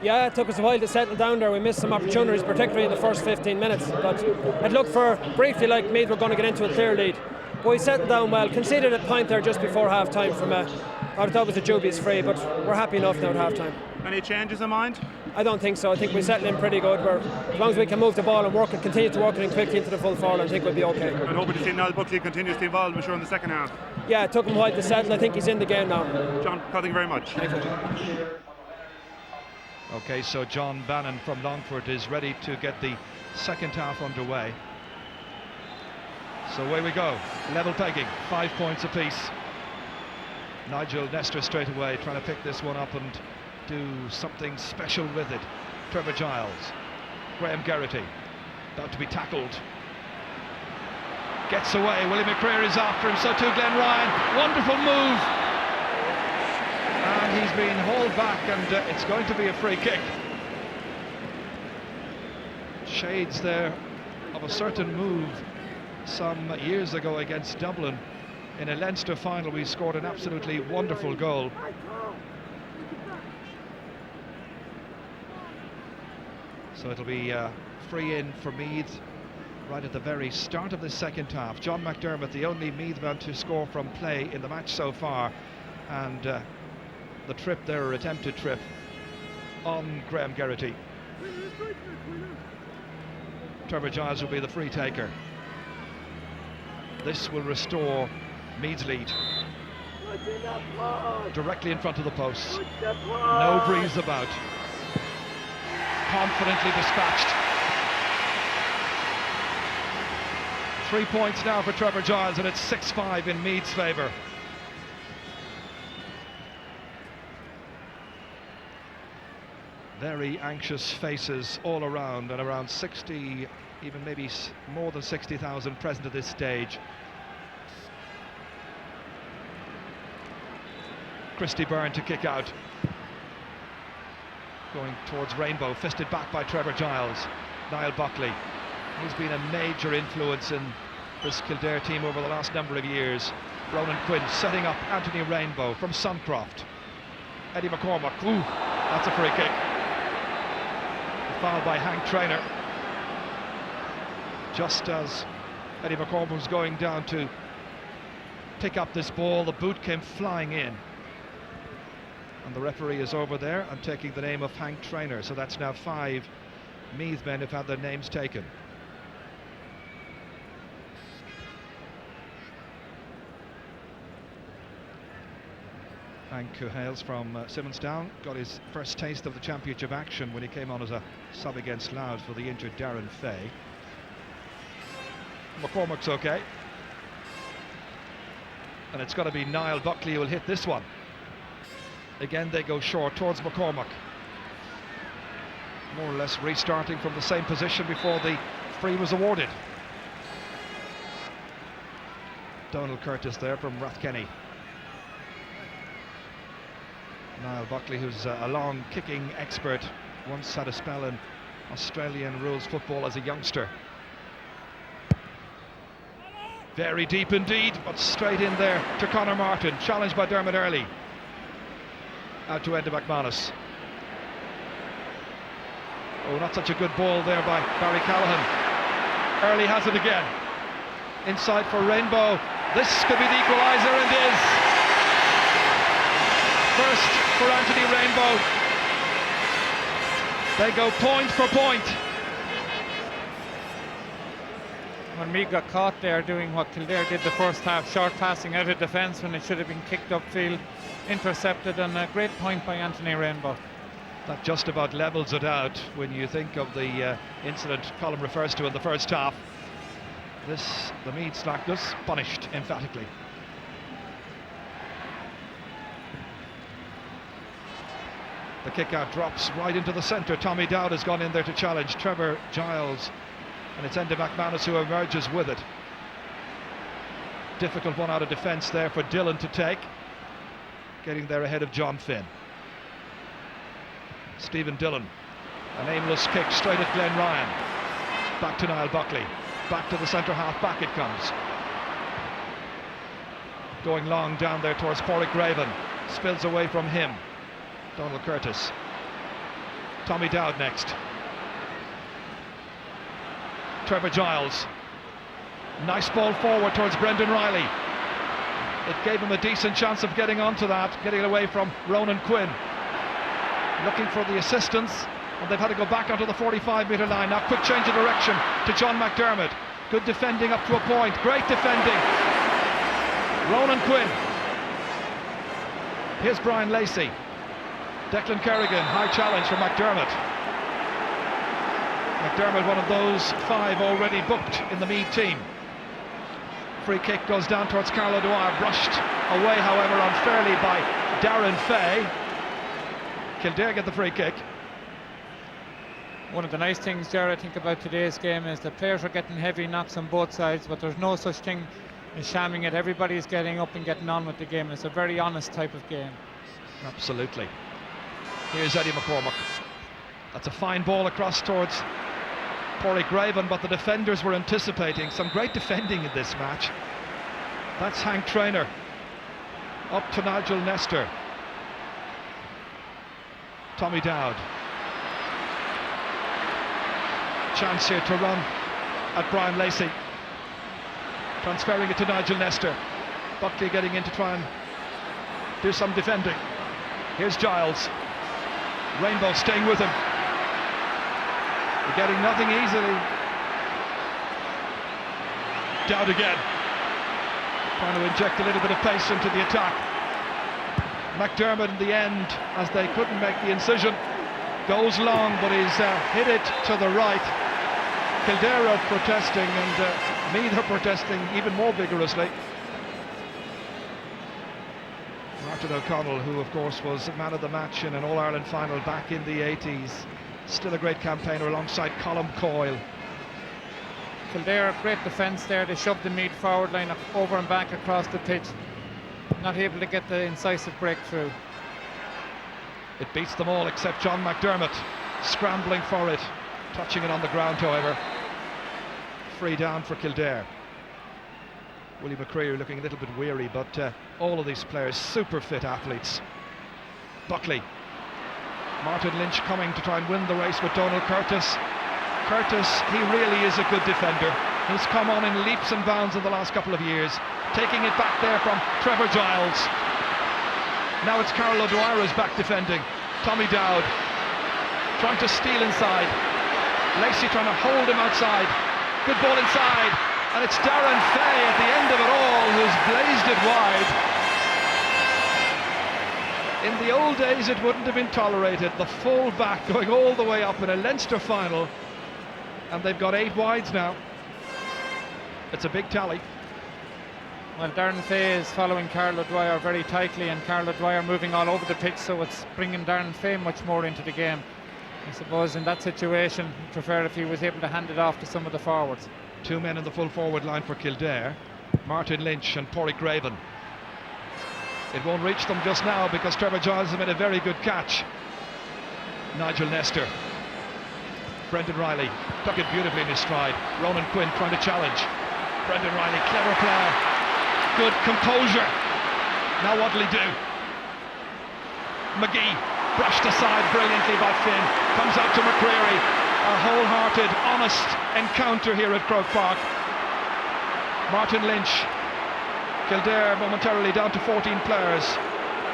Speaker 4: Yeah, it took us a while to settle down there. We missed some opportunities, particularly in the first 15 minutes. But it looked for briefly like Meath were going to get into a clear lead. But we settled down well, conceded a point there just before half-time from I thought it was a dubious free, but we're happy enough now at half-time.
Speaker 3: Any changes in mind?
Speaker 4: I don't think so. I think we settled in pretty good. As long as we can move the ball and work and continue to work it in quickly into the full forward, I think we'll be okay.
Speaker 3: And hoping to see Niall Buckley continuously involved, I'm sure, in the second half.
Speaker 4: Yeah, it took him a while to settle. I think he's in the game now.
Speaker 3: John, thank you very much.
Speaker 1: Okay, so John Bannon from Longford is ready to get the second half underway. So away we go, level pegging, 5 points apiece. Nigel Nestor straight away trying to pick this one up and do something special with it. Trevor Giles, Graham Geraghty, about to be tackled. Gets away, Willie McCreary is after him, so too Glenn Ryan. Wonderful move. And he's been hauled back, and it's going to be a free kick. Shades there of a certain move some years ago against Dublin. In a Leinster final, we scored an absolutely wonderful goal. So it'll be free in for Meath right at the very start of the second half. John McDermott, the only Meath man to score from play in the match so far, and the trip there, or attempted trip, on Graham Geraghty. Trevor Giles will be the free taker. This will restore Meath's lead. Directly in front of the posts. No breeze about. Confidently dispatched. 3 points now for Trevor Giles, and it's 6-5 in Meath's favour. Very anxious faces all around, and around 60, even maybe more than 60,000 present at this stage. Christy Byrne to kick out. Going towards Rainbow, fisted back by Trevor Giles. Niall Buckley, who's been a major influence in this Kildare team over the last number of years. Ronan Quinn setting up Anthony Rainbow from Suncroft. Eddie McCormack, ooh, that's a free kick. Fouled by Hank Traynor. Just as Eddie McCormack was going down to pick up this ball, the boot came flying in. And the referee is over there and taking the name of Hank Traynor. So that's now 5 Meath men have had their names taken. Hank, who hails from Simonstown, got his first taste of the championship action when he came on as a sub against Louth for the injured Darren Fay. McCormack's okay. And it's got to be Niall Buckley who will hit this one. Again, they go short towards McCormack. More or less restarting from the same position before the free was awarded. Donald Curtis there from Rathkenny. Niall Buckley, who's a long kicking expert, once had a spell in Australian rules football as a youngster. Very deep indeed, but straight in there to Conor Martin, challenged by Dermot Early. Out to Enda McManus. Oh, not such a good ball there by Barry Callahan. Early has it again. Inside for Rainbow. This could be the equaliser, and is. First for Anthony Rainbow. They go point for point.
Speaker 2: When Meath got caught there doing what Kildare did the first half, short passing out of defence when it should have been kicked upfield, intercepted, and a great point by Anthony Rainbow.
Speaker 1: That just about levels it out when you think of the incident Colin refers to in the first half. The Meath slackness punished emphatically. The kick out drops right into the centre. Tommy Dowd has gone in there to challenge Trevor Giles, and it's Enda McManus who emerges with it. Difficult one out of defence there for Dillon to take, getting there ahead of John Finn. Stephen Dillon, an aimless kick straight at Glenn Ryan. Back to Niall Buckley, back to the centre half, back it comes. Going long down there towards Porrick Graven, spills away from him. Donald Curtis. Tommy Dowd next. Trevor Giles. Nice ball forward towards Brendan Riley. It gave him a decent chance of getting onto that, getting it away from Ronan Quinn. Looking for the assistance, and they've had to go back onto the 45-metre line. Now quick change of direction to John McDermott. Good defending up to a point. Great defending. Ronan Quinn. Here's Brian Lacey. Declan Kerrigan, high challenge for McDermott. McDermott, one of those 5 already booked in the Meath team. Free kick goes down towards Carl O'Dwyer, brushed away however unfairly by Darren Fay. Kildare get the free kick.
Speaker 2: One of the nice things, Jared, I think about today's game is the players are getting heavy knocks on both sides, but there's no such thing as shamming it. Everybody's getting up and getting on with the game. It's a very honest type of game.
Speaker 1: Absolutely. Here's Eddie McCormack. That's a fine ball across towards Porrick Graven, but the defenders were anticipating some great defending in this match. That's Hank Traynor. Up to Nigel Nestor. Tommy Dowd. Chance here to run at Brian Lacey. Transferring it to Nigel Nestor. Buckley getting in to try and do some defending. Here's Giles. Rainbow staying with him. We're getting nothing easily. Dowd again. Trying to inject a little bit of pace into the attack. McDermott in the end, as they couldn't make the incision, goes long, but he's hit it to the right. Kildare are protesting, and Meath are protesting even more vigorously. Martin O'Connell, who of course was man of the match in an All-Ireland final back in the 80s, still a great campaigner alongside Colm Coyle.
Speaker 2: Kildare, great defence there. They shoved the Meath forward line over and back across the pitch, not able to get the incisive breakthrough.
Speaker 1: It beats them all except John McDermott, scrambling for it, touching it on the ground however. Free down for Kildare. Willie McCreary looking a little bit weary, but all of these players super fit athletes. Buckley. Martin Lynch coming to try and win the race with Donald Curtis. Curtis, he really is a good defender. He's come on in leaps and bounds in the last couple of years, taking it back there from Trevor Giles. Now it's Carl O'Dwyer who's back defending. Tommy Dowd trying to steal inside. Lacey trying to hold him outside. Good ball inside, and it's Darren Fay at the end of it all who's blazed it wide. In the old days it wouldn't have been tolerated, the full back going all the way up in a Leinster final, and they've got 8 wides now. It's a big tally.
Speaker 2: Well, Darren Fay is following Carl O'Dwyer very tightly, and Carl O'Dwyer moving all over the pitch, so it's bringing Darren Fay much more into the game. I suppose in that situation, I'd prefer if he was able to hand it off to some of the forwards.
Speaker 1: 2 men in the full forward line for Kildare. Martin Lynch and Pádraig Raven. It won't reach them just now because Trevor Giles has made a very good catch. Nigel Nestor. Brendan Riley took it beautifully in his stride. Ronan Quinn trying to challenge. Brendan Riley, clever player. Good composure. Now what'll he do? McGee brushed aside brilliantly by Finn. Comes out to McCreary. A wholehearted, honest encounter here at Croke Park. Martin Lynch. Kildare momentarily down to 14 players.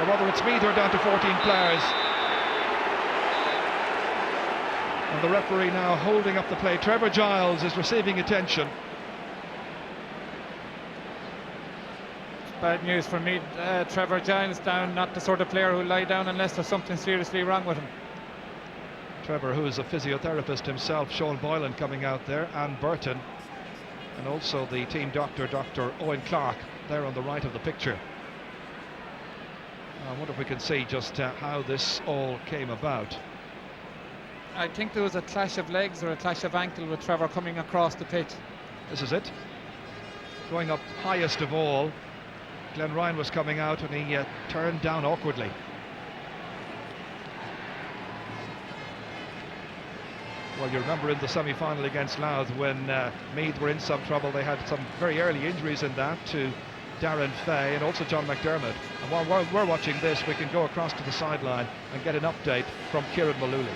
Speaker 1: Or rather it's Meath who are down to 14 players. And the referee now holding up the play. Trevor Giles is receiving attention.
Speaker 2: Bad news for me. Trevor Giles down, not the sort of player who'll lie down unless there's something seriously wrong with him.
Speaker 1: Trevor, who is a physiotherapist himself, Sean Boylan coming out there, Anne Burton, and also the team doctor, Dr. Owen Clark, there on the right of the picture. I wonder if we can see just how this all came about.
Speaker 2: I think there was a clash of legs or a clash of ankle with Trevor coming across the pitch.
Speaker 1: This is it. Going up highest of all, Glenn Ryan was coming out and he turned down awkwardly. Well, you remember in the semi-final against Louth when Meath were in some trouble, they had some very early injuries in that to Darren Fay and also John McDermott. And while we're watching this, we can go across to the sideline and get an update from Kieran Malooly.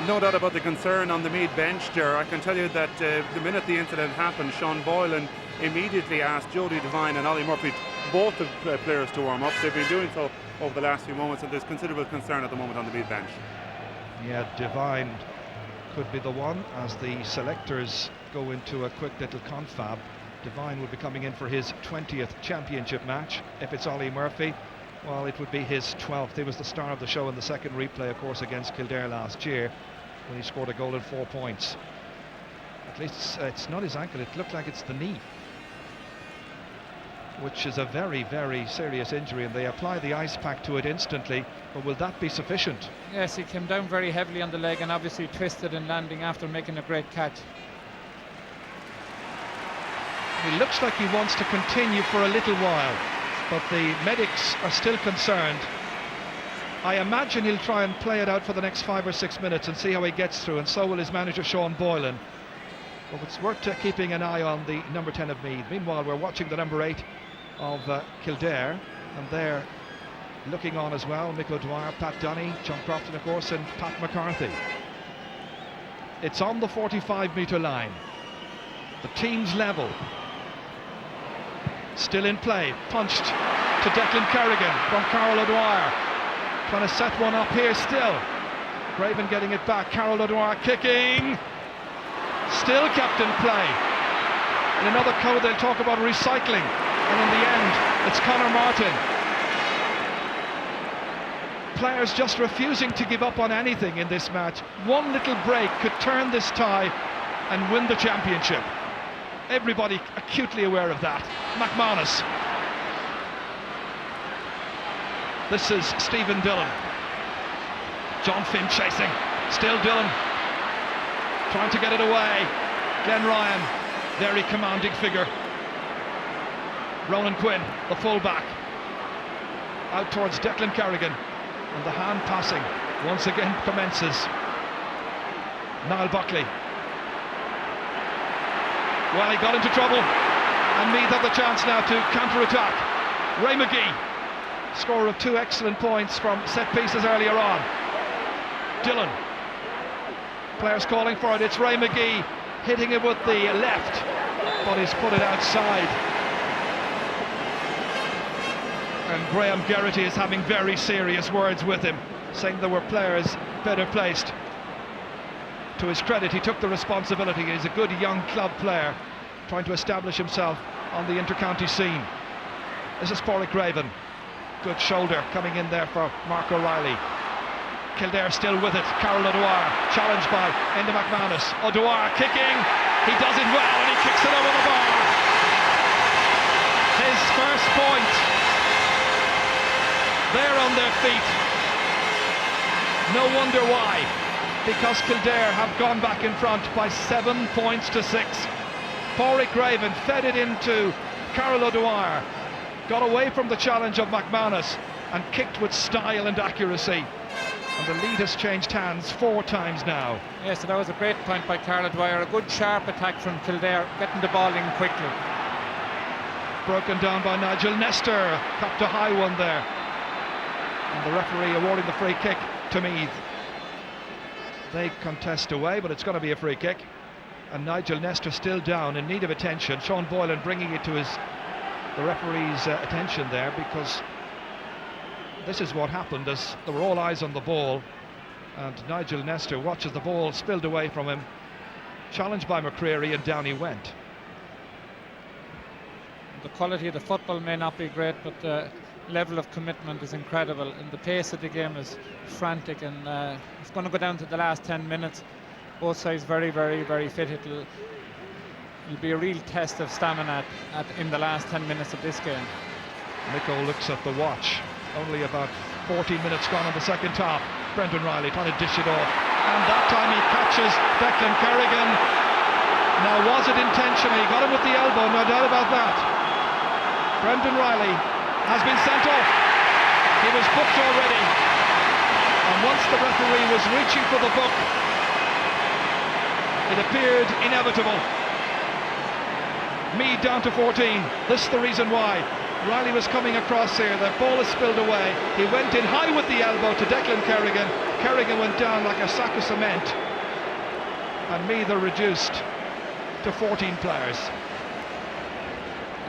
Speaker 3: No doubt about the concern on the Meath bench there. I can tell you that the minute the incident happened, Sean Boylan immediately asked Jody Devine and Ollie Murphy, both the players, to warm up. They've been doing so over the last few moments, and there's considerable concern at the moment on the Meath bench.
Speaker 1: Yeah, Devine could be the one as the selectors go into a quick little confab. Devine will be coming in for his 20th championship match. If it's Ollie Murphy, well, it would be his 12th. He was the star of the show in the second replay, of course, against Kildare last year when he scored a goal and 4 points. At least it's not his ankle, it looked like it's the knee, which is a very, very serious injury, and they apply the ice pack to it instantly. But will that be sufficient?
Speaker 2: Yes, he came down very heavily on the leg and obviously twisted in landing after making a great catch.
Speaker 1: He looks like he wants to continue for a little while, but the medics are still concerned. I imagine he'll try and play it out for the next 5 or 6 minutes and see how he gets through, and so will his manager Sean Boylan. But it's worth keeping an eye on the number 10 of Meath. Meanwhile, we're watching the number 8 of Kildare, and they're looking on as well. Mick O'Dwyer, Pat Dunny, John Crofton, of course, and Pat McCarthy. It's on the 45-metre line. The team's level. Still in play, punched to Declan Kerrigan from Carol O'Dwyer. Trying to set one up here still. Craven getting it back, Carol O'Dwyer kicking. Still kept in play. In another code they'll talk about recycling. And in the end, it's Conor Martin. Players just refusing to give up on anything in this match. One little break could turn this tie and win the championship. Everybody acutely aware of that. McManus. This is Stephen Dillon. John Finn chasing. Still Dillon. Trying to get it away. Glenn Ryan, very commanding figure. Ronan Quinn, the fullback. Out towards Declan Kerrigan. And the hand passing once again commences. Niall Buckley. Well, he got into trouble, and Meath have the chance now to counter-attack. Ray McGee, scorer of 2 excellent points from set pieces earlier on. Dillon, players calling for it. It's Ray McGee hitting it with the left, but he's put it outside. And Graham Geraghty is having very serious words with him, saying there were players better placed. To his credit, he took the responsibility. He's a good young club player, trying to establish himself on the inter-county scene. This is Pádraig Raven. Good shoulder coming in there for Mark O'Reilly. Kildare still with it. Carol O'Dwyer, challenged by Enda McManus. O'Dwyer kicking. He does it well, and he kicks it over the bar. His first point. They're on their feet. No wonder why, because Kildare have gone back in front by 7 points to 6. Pádraig Raven fed it into Carol O'Dwyer got away from the challenge of McManus and kicked with style and accuracy. And the lead has changed hands 4 times now.
Speaker 2: Yes, so that was a great point by Carol O'Dwyer. A good sharp attack from Kildare, getting the ball in quickly.
Speaker 1: Broken down by Nigel Nestor, copped a high one there. And the referee awarding the free kick to Meath. They contest away, but it's going to be a free kick. And Nigel Nestor still down, in need of attention. Sean Boylan bringing it to the referee's attention there, because this is what happened as there were all eyes on the ball, and Nigel Nestor watches the ball spilled away from him, challenged by McCreary, and down he went.
Speaker 2: The quality of the football may not be great, but the level of commitment is incredible, and the pace of the game is frantic, and it's going to go down to the last 10 minutes. Both sides very, very, very fit. It'll be a real test of stamina in the last 10 minutes of this game.
Speaker 1: Nico looks at the watch. Only about 14 minutes gone in the second half. Brendan Riley trying to dish it off, and that time he catches Declan Kerrigan. Now, was it intentional? He got him with the elbow, no doubt about that. Brendan Riley has been sent off. He was booked already, and once the referee was reaching for the book, it appeared inevitable. Meath down to 14. This is the reason why. Riley was coming across here, the ball is spilled away. He went in high with the elbow to Declan Kerrigan. Kerrigan went down like a sack of cement, and Meath are reduced to 14 players.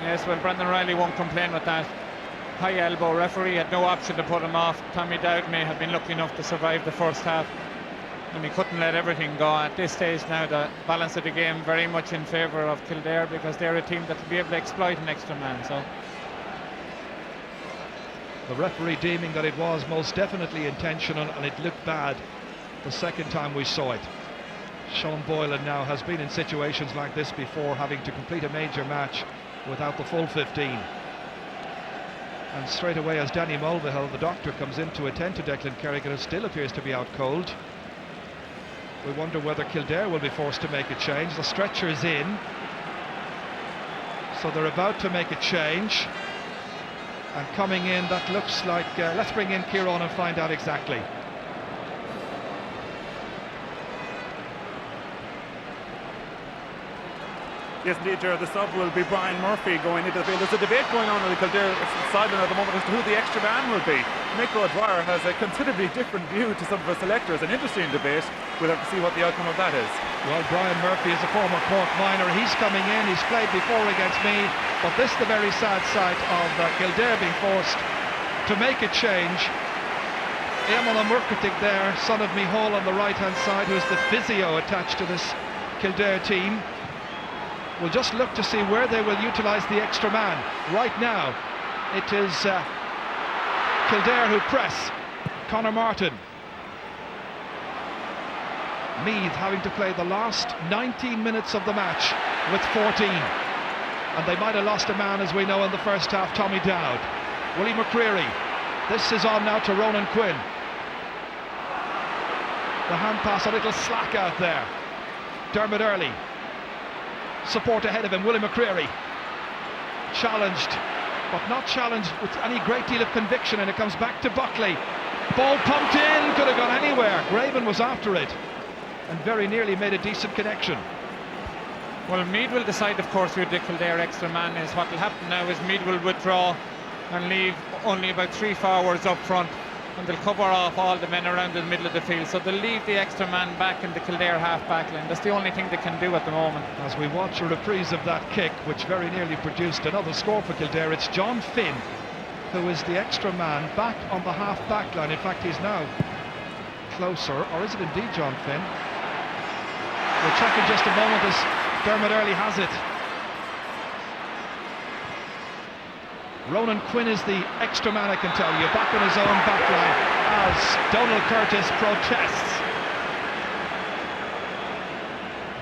Speaker 2: Yes, well, Brendan Riley won't complain with that. High elbow, referee had no option to put him off. Tommy Dowd may have been lucky enough to survive the first half, and he couldn't let everything go. At this stage now, the balance of the game very much in favour of Kildare, because they're a team that will be able to exploit an extra man. So
Speaker 1: the referee deeming that it was most definitely intentional, and it looked bad the second time we saw it. Sean Boylan now has been in situations like this before, having to complete a major match without the full 15. And straight away, as Danny Mulvihill, the doctor, comes in to attend to Declan Kerrigan, who still appears to be out cold, we wonder whether Kildare will be forced to make a change. The stretcher's in, so they're about to make a change. And coming in, that looks like, let's bring in Kieran and find out exactly.
Speaker 3: Yes, indeed, Gerard. The sub will be Brian Murphy going into the field. There's a debate going on in the Kildare sideline at the moment as to who the extra man will be. Michael O'Dwyer has a considerably different view to some of the selectors. An interesting debate. We'll have to see what the outcome of that is.
Speaker 1: Well, Brian Murphy is a former Cork minor. He's coming in. He's played before against Meath, but this is the very sad sight of Kildare being forced to make a change. Eamon Murkatig there, son of Mihal on the right-hand side, who's the physio attached to this Kildare team. We'll just look to see where they will utilise the extra man. Right now, it is Kildare who press. Conor Martin. Meath having to play the last 19 minutes of the match with 14. And they might have lost a man, as we know, in the first half, Tommy Dowd. Willie McCreary. This is on now to Ronan Quinn. The hand pass, a little slack out there. Dermot Early. Support ahead of him, Willie McCreary. Challenged, but not challenged with any great deal of conviction, and it comes back to Buckley. Ball pumped in, could have gone anywhere. Graven was after it and very nearly made a decent connection.
Speaker 2: well, Meath will decide, of course, who the Kildare extra man is. What will happen now is Meath will withdraw and leave only about 3 forwards up front, and they'll cover off all the men around in the middle of the field. So they'll leave the extra man back in the Kildare half-back line. That's the only thing they can do at the moment.
Speaker 1: As we watch a reprise of that kick, which very nearly produced another score for Kildare, it's John Finn who is the extra man back on the half-back line. In fact, he's now closer, or is it indeed John Finn? We'll check in just a moment as Dermot Early has it. Ronan Quinn is the extra man, I can tell you, back on his own back line as Donald Curtis protests.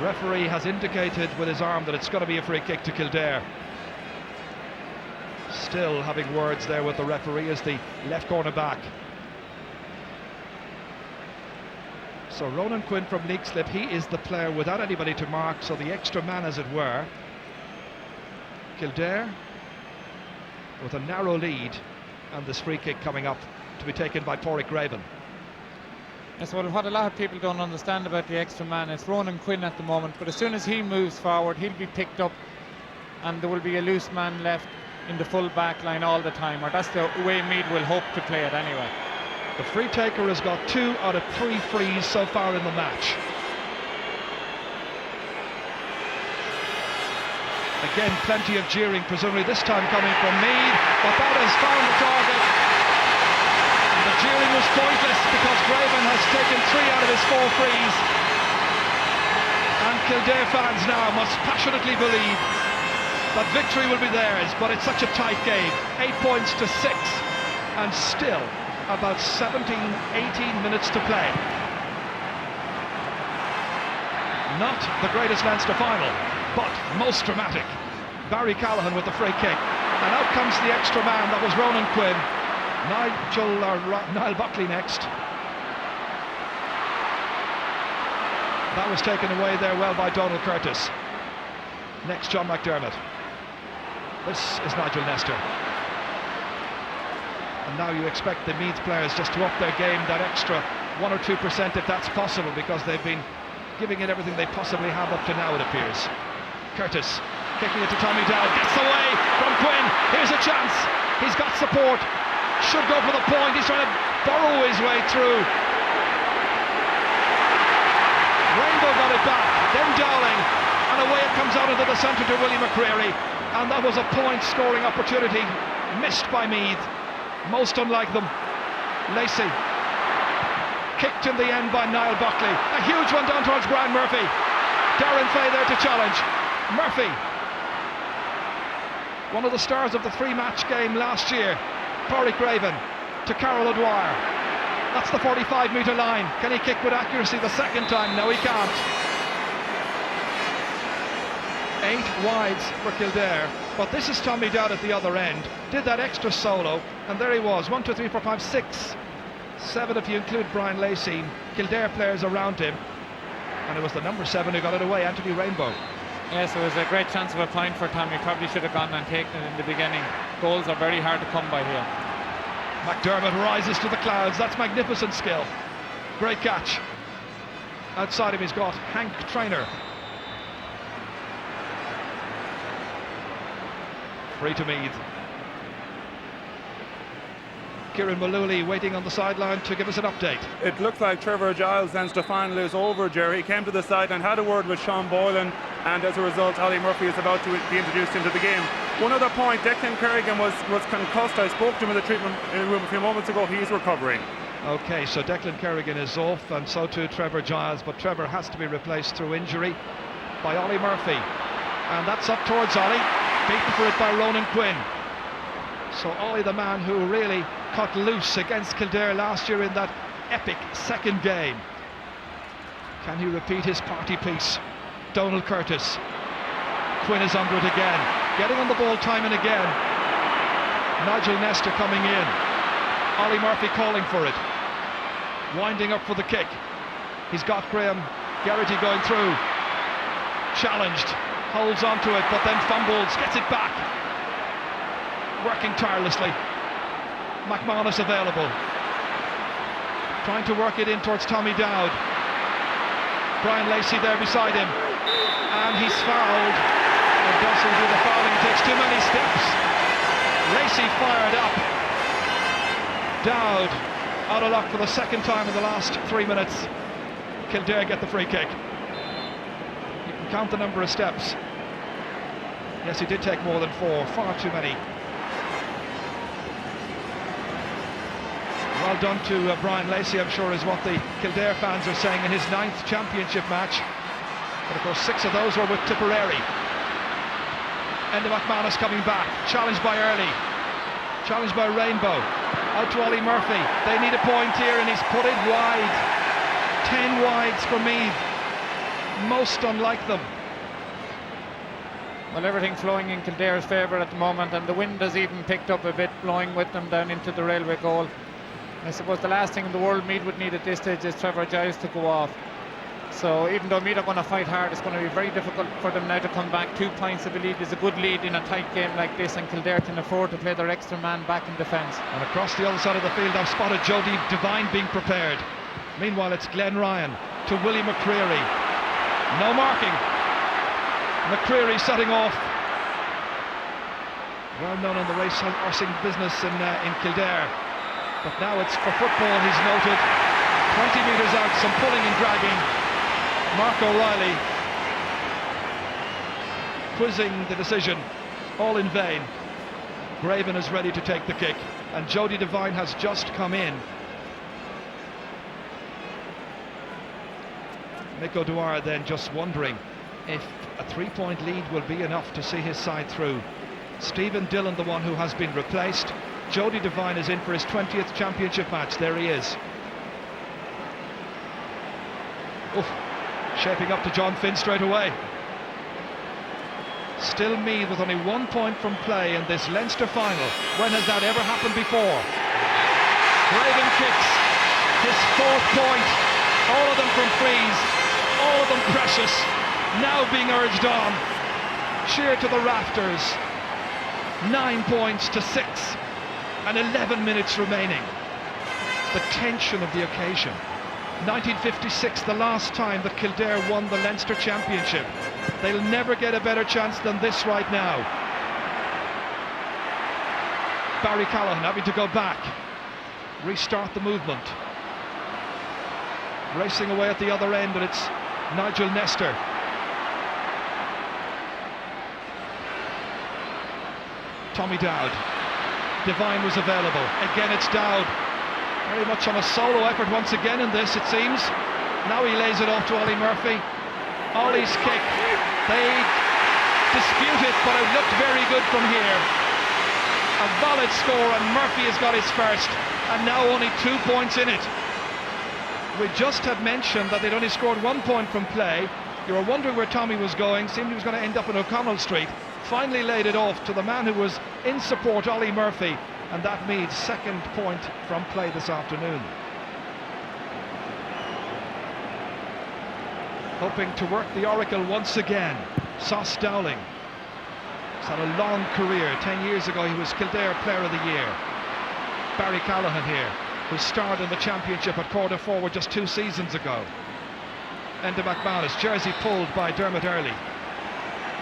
Speaker 1: Referee has indicated with his arm that it's going to be a free kick to Kildare. Still having words there with the referee as the left corner back. So Ronan Quinn from Leixlip, he is the player without anybody to mark, so the extra man, as it were. Kildare with a narrow lead, and this free kick coming up to be taken by Pádraig Graven.
Speaker 2: Yes, well, what a lot of people don't understand about the extra man, it's Ronan Quinn at the moment, but as soon as he moves forward, he'll be picked up and there will be a loose man left in the full back line all the time, or that's the way Meath will hope to play it anyway.
Speaker 1: The free taker has got 2 out of 3 frees so far in the match. Again, plenty of jeering, presumably this time coming from Meath, but that has found the target. And the jeering was pointless because Graven has taken 3 out of his 4 frees. And Kildare fans now must passionately believe that victory will be theirs, but it's such a tight game. 8 points to 6, and still about 17, 18 minutes to play. Not the greatest Leinster final, but most dramatic. Barry Callahan with the free kick, and out comes the extra man. That was Ronan Quinn. Niall Buckley next. That was taken away there well by Donald Curtis. Next, John McDermott. This is Nigel Nestor. And now you expect the Meath players just to up their game that extra 1 or 2% if that's possible, because they've been giving it everything they possibly have up to now, it appears. Curtis kicking it to Tommy Dowd, gets away from Quinn. Here's a chance. He's got support. Should go for the point. He's trying to burrow his way through. Rainbow got it back. Then Dowling, and away it comes out into the centre to Willie McCreary. And that was a point-scoring opportunity missed by Meath. Most unlike them. Lacey kicked in the end by Niall Buckley. A huge one down towards Brian Murphy. Darren Fay there to challenge. Murphy, one of the stars of the 3-match game last year. Pádraig Graven to Carol O'Dwyer. That's the 45-metre line. Can he kick with accuracy the second time? No, he can't. 8 wides for Kildare, but this is Tommy Dowd at the other end. Did that extra solo, and there he was. 1, 2, 3, 4, 5, 6, 7 if you include Brian Lacey. Kildare players around him, and it was the number 7 who got it away, Anthony Rainbow.
Speaker 2: Yes, it was a great chance of a point for Tommy. Probably should have gone and taken it in the beginning. Goals are very hard to come by here.
Speaker 1: McDermott rises to the clouds. That's magnificent skill. Great catch. Outside him he's got Hank Traynor. Free to Meath. Kieran Mullooly waiting on the sideline to give us an update.
Speaker 3: It looked like Trevor Giles' Leinster final is over, Jerry. He came to the side and had a word with Sean Boylan, and as a result, Ollie Murphy is about to be introduced into the game. One other point, Declan Kerrigan was concussed. I spoke to him in the treatment room a few moments ago. He's recovering.
Speaker 1: Okay, so Declan Kerrigan is off, and so too Trevor Giles, but Trevor has to be replaced through injury by Ollie Murphy. And that's up towards Ollie, beaten for it by Ronan Quinn. So Ollie, the man who really cut loose against Kildare last year in that epic second game. Can he repeat his party piece? Donald Curtis. Quinn is under it again, getting on the ball time and again. Nigel Nestor coming in. Ollie Murphy calling for it. Winding up for the kick. He's got Graham Geraghty going through. Challenged, holds onto it, but then fumbles, gets it back. Working tirelessly. McManus available. Trying to work it in towards Tommy Dowd. Brian Lacey there beside him. And he's fouled. And doesn't do the fouling, he takes too many steps. Lacey fired up. Dowd out of luck for the second time in the last 3 minutes. Kildare get the free kick. You can count the number of steps. Yes, he did take more than 4, far too many. Well done to Brian Lacey, I'm sure is what the Kildare fans are saying, in his 9th championship match. But of course 6 of those were with Tipperary. Enda McManus coming back, challenged by Early, challenged by Rainbow. Out to Ollie Murphy, they need a point here and he's put it wide. 10 wides for Meath, most unlike them.
Speaker 2: Well, everything flowing in Kildare's favour at the moment, and the wind has even picked up a bit, blowing with them down into the railway goal. I suppose the last thing in the world Meath would need at this stage is Trevor Giles to go off. So even though Meath are going to fight hard, it's going to be very difficult for them now to come back. 2 points of a lead is a good lead in a tight game like this, and Kildare can afford to play their extra man back in defence.
Speaker 1: And across the other side of the field, I've spotted Jody Devine being prepared. Meanwhile, it's Glenn Ryan to Willie McCreary. No marking. McCreary setting off. Well known in the race horsing business in Kildare. But now it's for football, he's noted. 20 metres out, some pulling and dragging. Mark O'Reilly quizzing the decision, all in vain. Graven is ready to take the kick, and Jody Devine has just come in. Mick O'Dwyer then just wondering if a 3-point lead will be enough to see his side through. Stephen Dillon, the one who has been replaced. Jody Devine is in for his 20th championship match. There he is. Oof. Shaping up to John Finn straight away. Still Meath with only 1 point from play in this Leinster final. When has that ever happened before? Graven kicks his 4th point. All of them from frees. All of them precious. Now being urged on. Sheer to the rafters. 9 points to 6. And 11 minutes remaining. The tension of the occasion. 1956, the last time that Kildare won the Leinster Championship. They'll never get a better chance than this right now. Barry Callahan having to go back, restart the movement. Racing away at the other end, and it's Nigel Nestor. Tommy Dowd. Devine was available. Again it's Dowd. Very much on a solo effort once again in this, it seems. Now he lays it off to Ollie Murphy. Ollie's kick. They dispute it, but it looked very good from here. A valid score, and Murphy has got his first, and now only 2 points in it. We just had mentioned that they'd only scored 1 point from play. You were wondering where Tommy was going, seemed he was going to end up in O'Connell Street. Finally laid it off to the man who was in support, Ollie Murphy. And that means 2nd point from play this afternoon. Hoping to work the oracle once again, Sauce Dowling. He's had a long career. 10 years ago he was Kildare Player of the Year. Barry Callahan here, who starred in the championship at quarter forward just 2 seasons ago. Enda McManus, jersey pulled by Dermot Earley.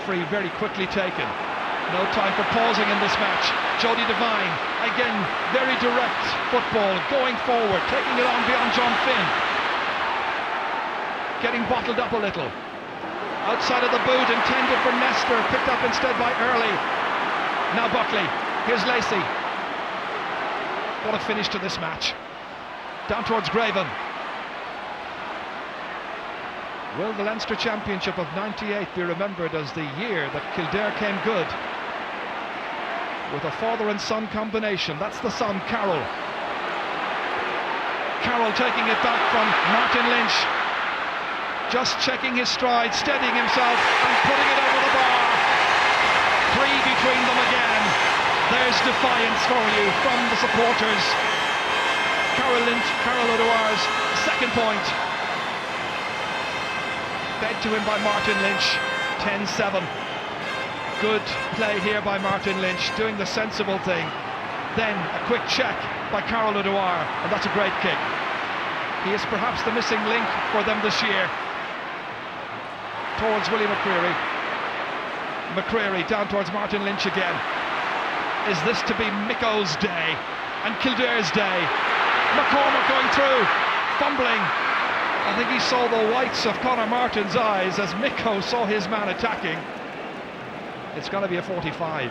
Speaker 1: Free very quickly taken. No time for pausing in this match. Jody Devine, again, very direct football, going forward, taking it on beyond John Finn. Getting bottled up a little. Outside of the boot, intended for Nestor, picked up instead by Early. Now Buckley, here's Lacey. What a finish to this match. Down towards Graven. Will the Leinster Championship of '98 be remembered as the year that Kildare came good? With a father and son combination. That's the son, Carroll. Carroll taking it back from Martin Lynch. Just checking his stride, steadying himself and putting it over the bar. 3 between them again. There's defiance for you from the supporters. Carroll O'Dwyer's 2nd point. Fed to him by Martin Lynch. 10-7. Good play here by Martin Lynch, doing the sensible thing. Then a quick check by Carroll O'Dwyer, and that's a great kick. He is perhaps the missing link for them this year. Towards Willie McCreary. McCreary down towards Martin Lynch again. Is this to be Micko's day and Kildare's day? McCormack going through, fumbling. I think he saw the whites of Conor Martin's eyes as Micko saw his man attacking. It's going to be a 45.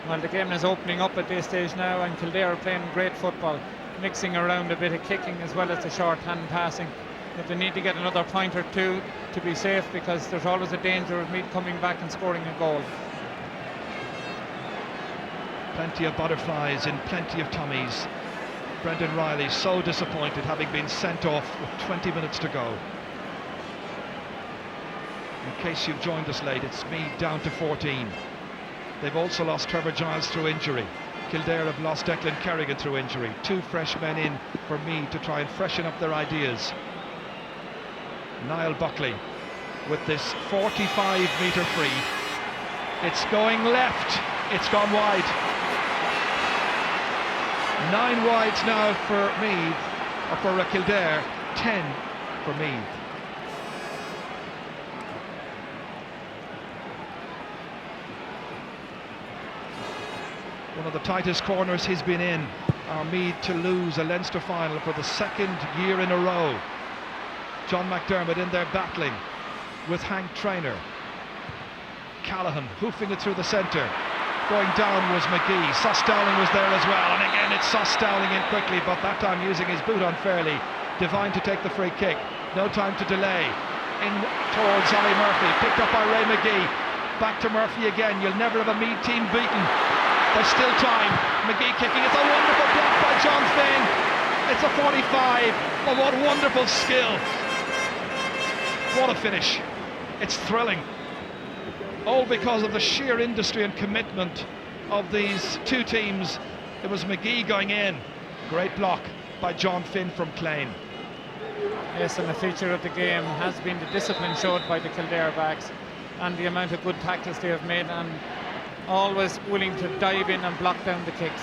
Speaker 2: Well, the game is opening up at this stage now, and Kildare are playing great football, mixing around a bit of kicking as well as the short hand passing. But they need to get another point or two to be safe, because there's always a danger of Meath coming back and scoring a goal.
Speaker 1: Plenty of butterflies in plenty of tummies. Brendan Riley so disappointed, having been sent off with 20 minutes to go. In case you've joined us late, it's Meath down to 14. They've also lost Trevor Giles through injury. Kildare have lost Declan Kerrigan through injury. 2 fresh men in for Meath to try and freshen up their ideas. Niall Buckley with this 45-metre free. It's going left, it's gone wide. 9 wides now for Meath, or for Kildare, 10 for Meath. One of the tightest corners he's been in. Are Meath to lose a Leinster final for the 2nd year in a row. John McDermott in there battling with Hank Traynor. Callaghan hoofing it through the centre. Going down was McGee. Sus Dowling was there as well, and again it's Sus Dowling in quickly, but that time using his boot unfairly. Devine to take the free kick. No time to delay. In towards Ollie Murphy, picked up by Ray McGee. Back to Murphy again. You'll never have a Meath team beaten. There's still time. McGee kicking. It's a wonderful block by John Finn. It's a 45. But what wonderful skill. What a finish. It's thrilling. All because of the sheer industry and commitment of these two teams. It was McGee going in. Great block by John Finn from Clane.
Speaker 2: Yes, and the feature of the game has been the discipline showed by the Kildare backs and the amount of good tackles they have made, and always willing to dive in and block down the kicks.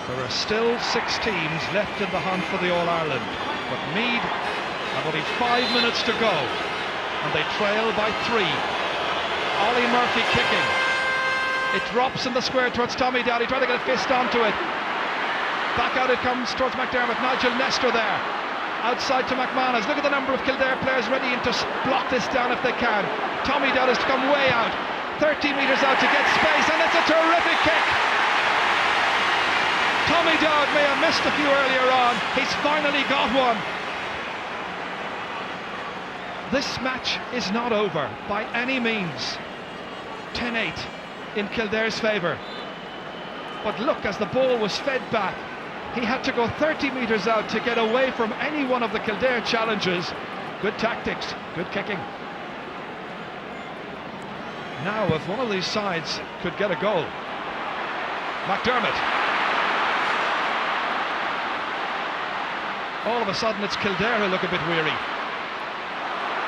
Speaker 1: There are still 6 teams left in the hunt for the All-Ireland, but Meath have only 5 minutes to go, and they trail by 3. Ollie Murphy kicking. It drops in the square towards Tommy Dowd. He tried to get a fist onto it. Back out it comes towards McDermott. Nigel Nestor there. Outside to McManus. Look at the number of Kildare players ready to block this down if they can. Tommy Dowd has to come way out. 30 metres out to get space, and it's a terrific kick. Tommy Dowd may have missed a few earlier on. He's finally got one. This match is not over by any means. 10-8 in Kildare's favour. But look, as the ball was fed back, he had to go 30 metres out to get away from any one of the Kildare challenges. Good tactics, good kicking. Now, if one of these sides could get a goal. McDermott. All of a sudden, it's Kildare who look a bit weary.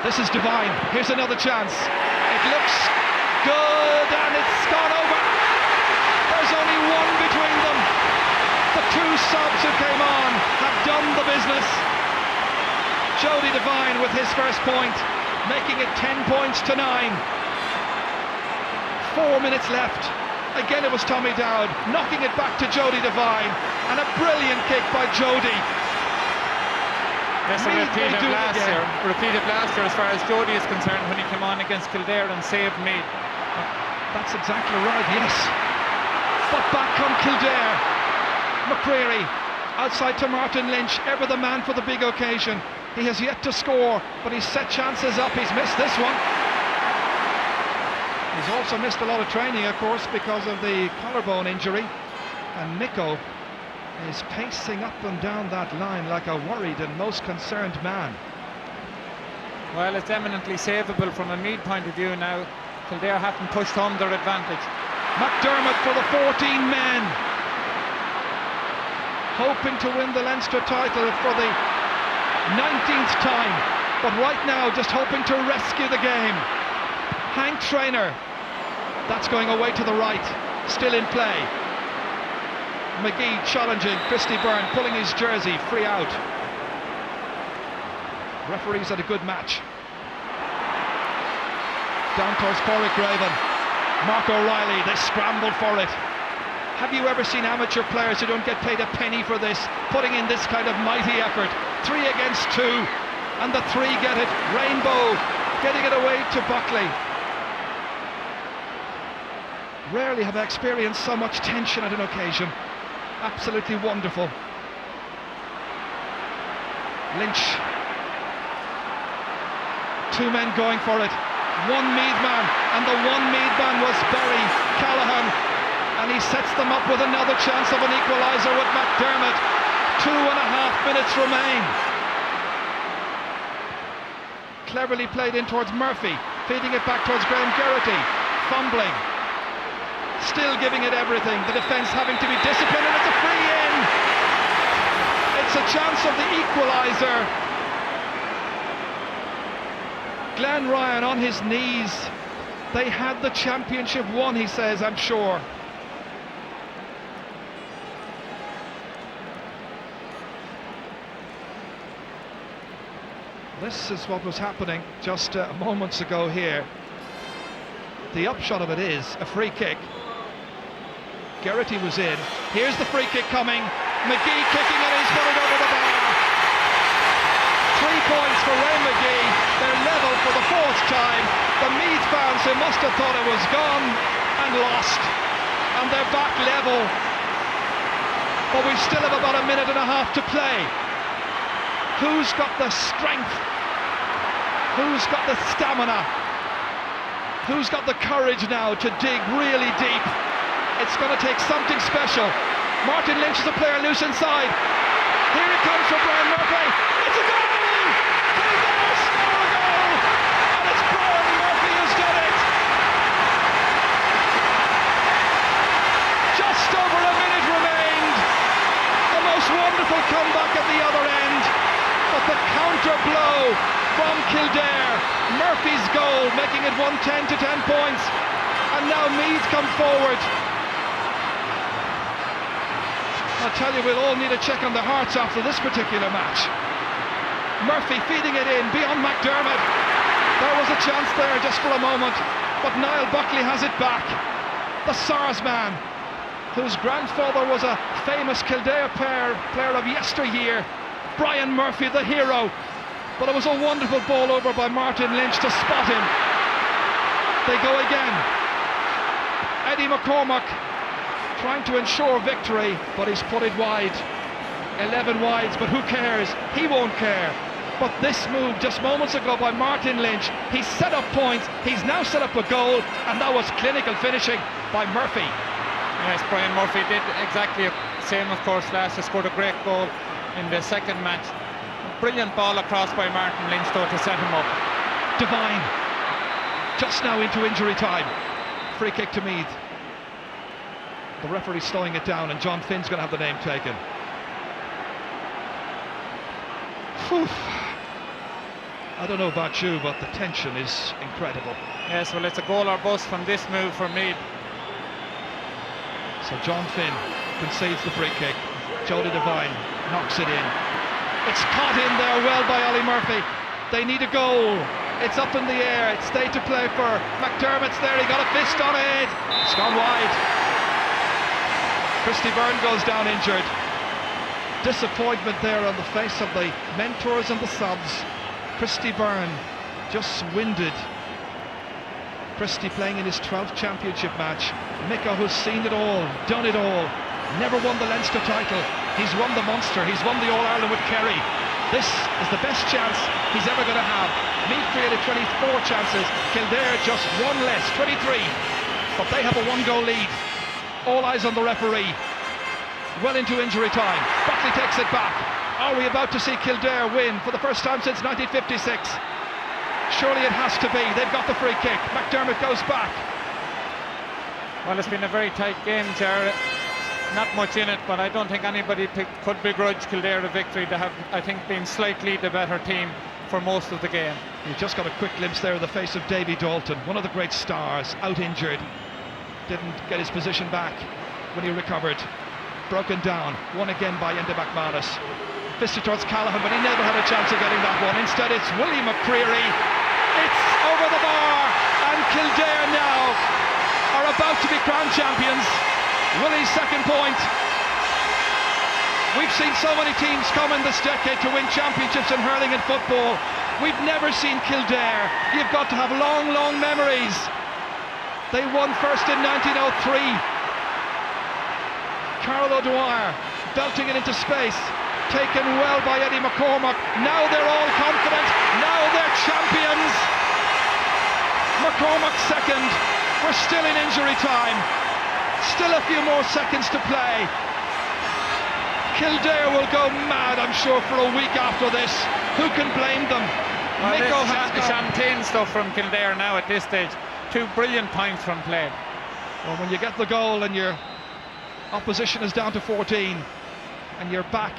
Speaker 1: This is Devine. Here's another chance. It looks good, and it's gone over. There's only one between them. The 2 subs who came on have done the business. Jody Devine with his first point, making it 10 points to 9. 4 minutes left. Again it was Tommy Dowd knocking it back to Jody Devine, and a brilliant kick by Jody.
Speaker 2: Yes, a repeat of last year as far as Jody is concerned, when he came on against Kildare and saved Meath.
Speaker 1: That's exactly right, yes. But back come Kildare. McCreary outside to Martin Lynch, ever the man for the big occasion. He has yet to score, but he's set chances up. He's missed this one. He's also missed a lot of training, of course, because of the collarbone injury. And Nico is pacing up and down that line like a worried and most concerned man.
Speaker 2: Well, it's eminently savable from a Meath point of view now. Kildare haven't pushed home their advantage.
Speaker 1: McDermott for the 14 men, hoping to win the Leinster title for the 19th time, but right now just hoping to rescue the game. Hank Traynor, that's going away to the right, still in play. McGee challenging, Christy Byrne pulling his jersey, free out. Referees had a good match. Down towards Porrick Raven. Mark O'Reilly, they scrambled for it. Have you ever seen amateur players who don't get paid a penny for this, putting in this kind of mighty effort? 3 against 2, and the 3 get it. Rainbow getting it away to Buckley. Rarely have I experienced so much tension at an occasion. Absolutely wonderful. Lynch. 2 men going for it. 1 Meath man, and the 1 Meath man was Barry Callaghan, and he sets them up with another chance of an equaliser with McDermott. 2.5 minutes remain. Cleverly played in towards Murphy, feeding it back towards Graham Geraghty, fumbling, still giving it everything. The defence having to be disciplined, and it's a free in. It's a chance of the equaliser. Glenn Ryan on his knees. They had the championship won, he says, I'm sure. This is what was happening just moments ago here. The upshot of it is a free kick. Geraghty was in. Here's the free kick coming. McGee kicking it, he's put it over the bar. 3 points for Ray McGee. They're level for the 4th time. The Meath fans who must have thought it was gone and lost. And they're back level. But we still have about a minute and a half to play. Who's got the strength? Who's got the stamina? Who's got the courage now to dig really deep? It's going to take something special. Martin Lynch is a player loose inside. Here it comes from Brian Murphy. It's a goal! Kildare score a goal! And it's Brian Murphy who's done it! Just over a minute remained. The most wonderful comeback at the other end. But the counter blow from Kildare, Murphy's goal, making it 110 to 10 points, and now Meath come forward. I'll tell you, we'll all need a check on the hearts after this particular match. Murphy feeding it in beyond McDermott. There was a chance there just for a moment, but Niall Buckley has it back. The SARS man, whose grandfather was a famous Kildare player of yesteryear. Brian Murphy, the hero. But it was a wonderful ball over by Martin Lynch to spot him. They go again. Eddie McCormack trying to ensure victory, but he's put it wide. 11 wides, but who cares? He won't care. But this move just moments ago by Martin Lynch, he set up points, he's now set up a goal, and that was clinical finishing by Murphy.
Speaker 2: Yes, Brian Murphy did exactly the same, of course, last. He scored a great goal in the second match. Brilliant ball across by Martin Lynch though to set him up.
Speaker 1: Devine just now into injury time. Free kick to Meath. The referee's slowing it down, and John Finn's going to have the name taken. Whew. I don't know about you, but the tension is incredible.
Speaker 2: Yes, well, it's a goal or bust from this move for Meath.
Speaker 1: So John Finn concedes the free kick. Jody Devine knocks it in. It's caught in there well by Ollie Murphy. They need a goal. It's up in the air. It's stayed to play for McDermott's there. He got a fist on it. It's gone wide. Christy Byrne goes down injured. Disappointment there on the face of the mentors and the subs. Christy Byrne just winded. Christy playing in his 12th championship match. Micko, who's seen it all, done it all, never won the Leinster title. He's won the Munster, he's won the All-Ireland with Kerry. This is the best chance he's ever going to have. Meath created 24 chances, Kildare just one less, 23. But they have a 1-goal lead. All eyes on the referee. Well into injury time. Buckley takes it back. Are we about to see Kildare win for the first time since 1956? Surely it has to be. They've got the free kick. McDermott goes back.
Speaker 2: Well, it's been a very tight game, Jared. Not much in it, but I don't think anybody could begrudge Kildare a victory. They have, I think, been slightly the better team for most of the game.
Speaker 1: You just got a quick glimpse there of the face of Davy Dalton, one of the great stars, out injured. Didn't get his position back when he recovered. Broken down, won again by Enda McManus. Fisted towards Callaghan, but he never had a chance of getting that one. Instead, it's Willie McCreary. It's over the bar, and Kildare now are about to be crowned champions. Willie's second point. We've seen so many teams come in this decade to win championships in hurling and football. We've never seen Kildare. You've got to have long, long memories. They won first in 1903. Carol O'Dwyer belting it into space, taken well by Eddie McCormack. Now they're all confident. Now they're champions. McCormack second. We're still in injury time. Still a few more seconds to play. Kildare will go mad, I'm sure, for a week after this. Who can blame them?
Speaker 2: Well, it's champagne stuff from Kildare now at this stage. 2 brilliant points from play.
Speaker 1: Well, when you get the goal and your opposition is down to 14 and you're back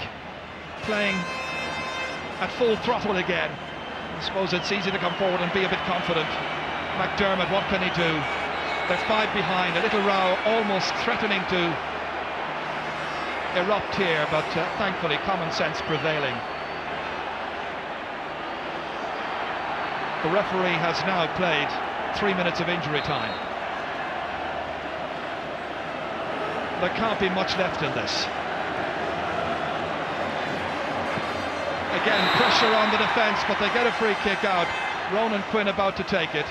Speaker 1: playing at full throttle again. I suppose it's easy to come forward and be a bit confident. McDermott, what can he do? They're 5 behind, a little row almost threatening to erupt here, but thankfully common sense prevailing. The referee has now played 3 minutes of injury time. There can't be much left in this. Again, pressure on the defence, but they get a free kick out. Ronan Quinn about to take it.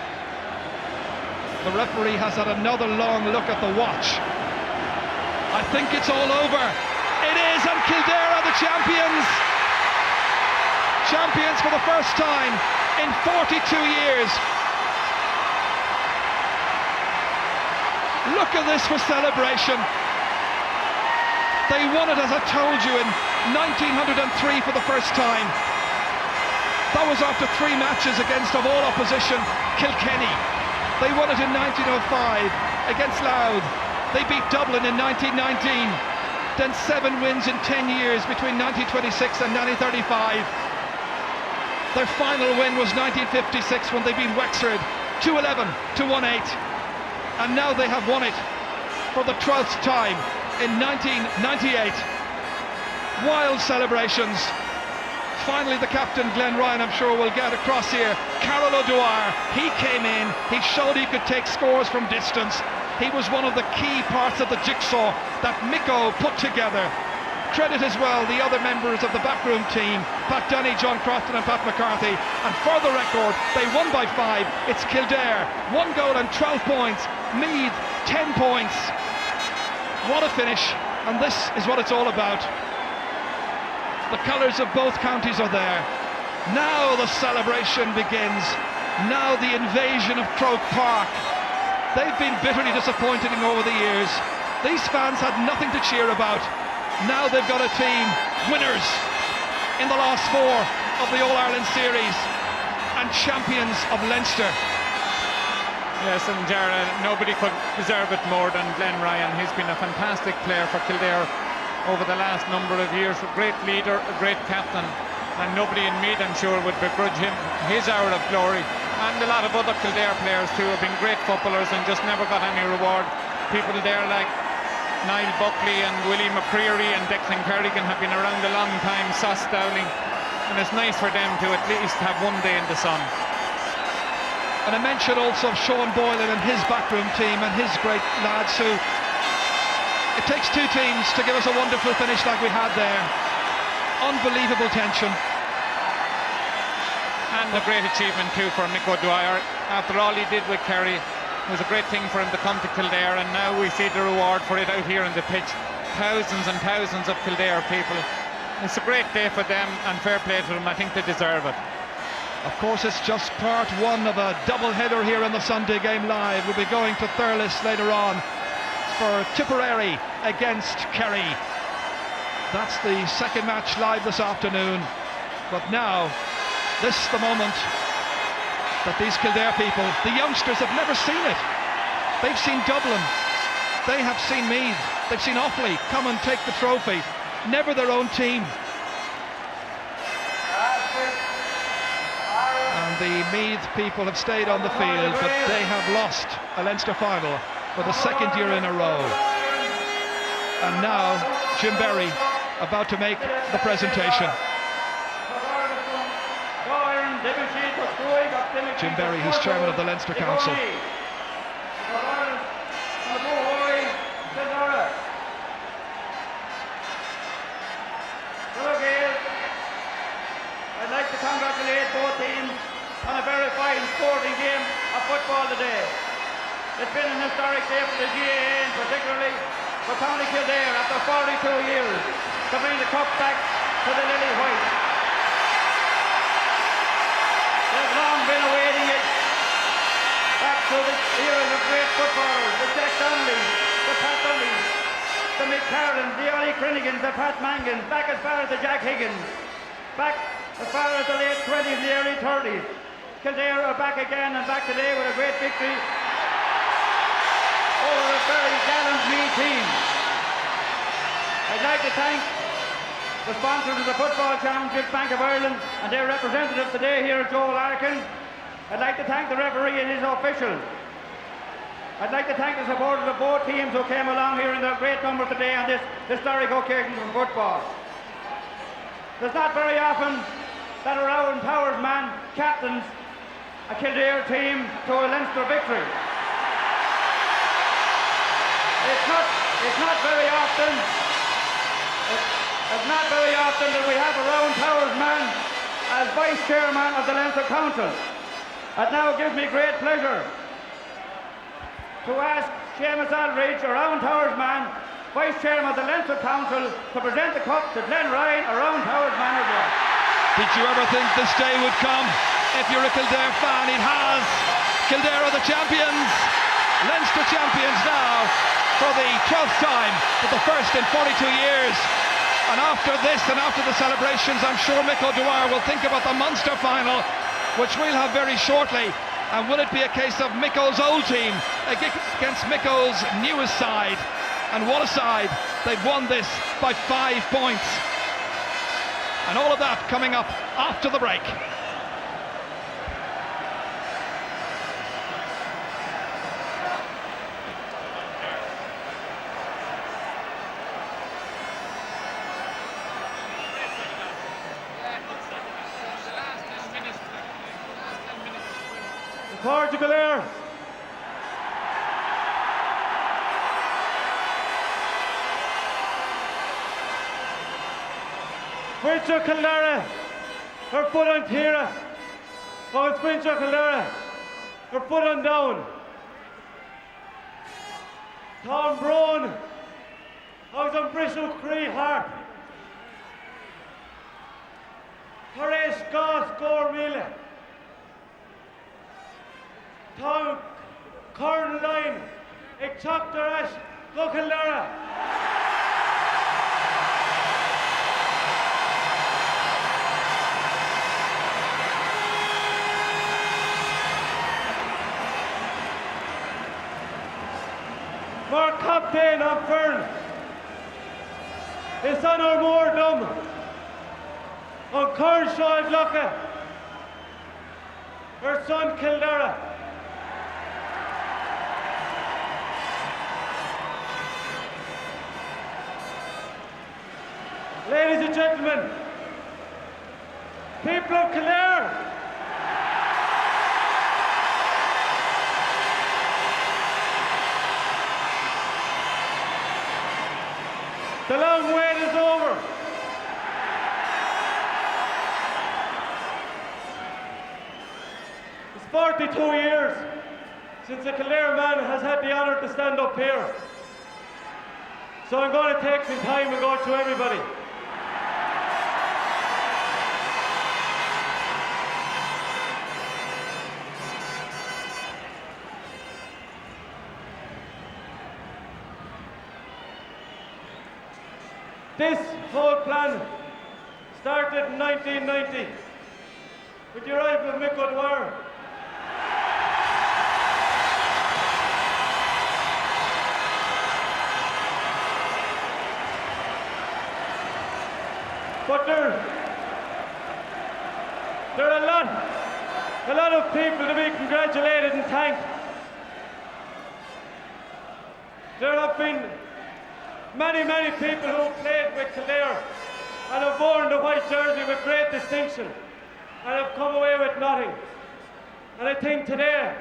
Speaker 1: The referee has had another long look at the watch. I think it's all over. It is, and Kildare are the champions. Champions for the first time in 42 years. Look at this for celebration. They won it, as I told you, in 1903 for the first time. That was after 3 matches against, of all opposition, Kilkenny. They won it in 1905 against Louth. They beat Dublin in 1919. Then 7 wins in 10 years between 1926 and 1935. Their final win was 1956 when they beat Wexford 2-11 to 1-8. And now they have won it for the 12th time in 1998. Wild celebrations. Finally the captain, Glenn Ryan, I'm sure will get across here. Carol O'Dwyer, he came in, he showed he could take scores from distance. He was one of the key parts of the jigsaw that Micko put together. Credit as well the other members of the backroom team, Pat Denny, John Crofton and Pat McCarthy. And for the record, they won by 5. It's Kildare, 1 goal and 12 points. Meath, 10 points. What a finish, and this is what it's all about. The colours of both counties are there. Now the celebration begins. Now the invasion of Croke Park. They've been bitterly disappointed over the years. These fans had nothing to cheer about. Now they've got a team, winners in the last 4 of the All-Ireland Series and champions of Leinster.
Speaker 2: Yes, and Gerard, nobody could deserve it more than Glenn Ryan. He's been a fantastic player for Kildare over the last number of years. A great leader, a great captain, and nobody in Meath, I'm sure, would begrudge him his hour of glory. And a lot of other Kildare players too have been great footballers and just never got any reward. People there like Niall Buckley and Willie McCreary and Declan Kerrigan have been around a long time, Sos Dowling, and it's nice for them to at least have one day in the sun.
Speaker 1: And I mentioned also Sean Boylan and his backroom team and his great lads who... It takes 2 teams to give us a wonderful finish like we had there. Unbelievable tension.
Speaker 2: And a great achievement too for Mick O'Dwyer. After all he did with Kerry, it was a great thing for him to come to Kildare, and now we see the reward for it out here on the pitch. Thousands and thousands of Kildare people. It's a great day for them, and fair play to them. I think they deserve it.
Speaker 1: Of course, it's just part 1 of a double header here in the Sunday Game Live. We'll be going to Thurles later on for Tipperary against Kerry. That's the second match live this afternoon. But now, this is the moment that these Kildare people, the youngsters, have never seen it. They've seen Dublin, they have seen Meath, they've seen Offaly come and take the trophy. Never their own team. And the Meath people have stayed on the field, but they have lost a Leinster final for the 2nd year in a row. And now Jim Berry about to make the presentation. Jim Berry, who's chairman of the Leinster Council.
Speaker 5: I'd like to congratulate both teams on a very fine sporting game of football today. It's been an historic day for the GAA and particularly for County Kildare after 42 years to bring the cup back to the Lily White. They've long been awaiting it. Back to the eras of great footballers, the Jack Donnelly, the Pat Donnelly, the Mick Carlin, the Ollie Crinigans, the Pat Mangan, back as far as the Jack Higgins, back as far as the late 20s and the early 30s. Kildare are back again and back today with a great victory over a very gallant Meath team. I'd like to thank the sponsors of the Football Championship, Bank of Ireland, and their representative today here, Joe Larkin. I'd like to thank the referee and his officials. I'd like to thank the supporters of both teams who came along here in their great numbers today on this historic occasion for football. There's not very often that a Rowan Towers man captains a Kildare team to a Leinster victory. It's not very often. It's not very often that we have a Rowan Towers man as vice chairman of the Leinster Council. And now it gives me great pleasure to ask Seamus Aldridge, a Rowan Towers man, vice chairman of the Leinster Council, to present the cup to Glenn Ryan, a Rowan Towers manager.
Speaker 1: Did you ever think this day would come? If you're a Kildare fan, it has. Kildare are the champions. Leinster champions now for the 12th time, for the first in 42 years. And after this and after the celebrations, I'm sure Mick O'Dwyer will think about the Munster final, which we'll have very shortly. And will it be a case of Micko's old team against Micko's newest side? And what a side. They've won this by 5 points. And all of that coming up after the break.
Speaker 5: Forward to Kildare. Winter Kildare, her foot on Tira. Oh, it's Winter Kildare, her foot on down. Tom Brown, how's on Bristol Cree Hart. Horace Goss Gormille. Tom Corn Line, ag Choctor Ash, go Kildare. Mark Captain on Fern. It's on our Moordum. On Kershaw and Lucca. Her son Kildare. Ladies and gentlemen, people of Kildare, the long wait is over. It's 42 years since a Kildare man has had the honour to stand up here. So I'm going to take some time and go through everybody. This whole plan started in 1990 with the arrival of Mick O'Dwyer. But there are a lot of people to be congratulated and thanked. There have been many people who played with Kildare and have worn the white jersey with great distinction and have come away with nothing. And I think today,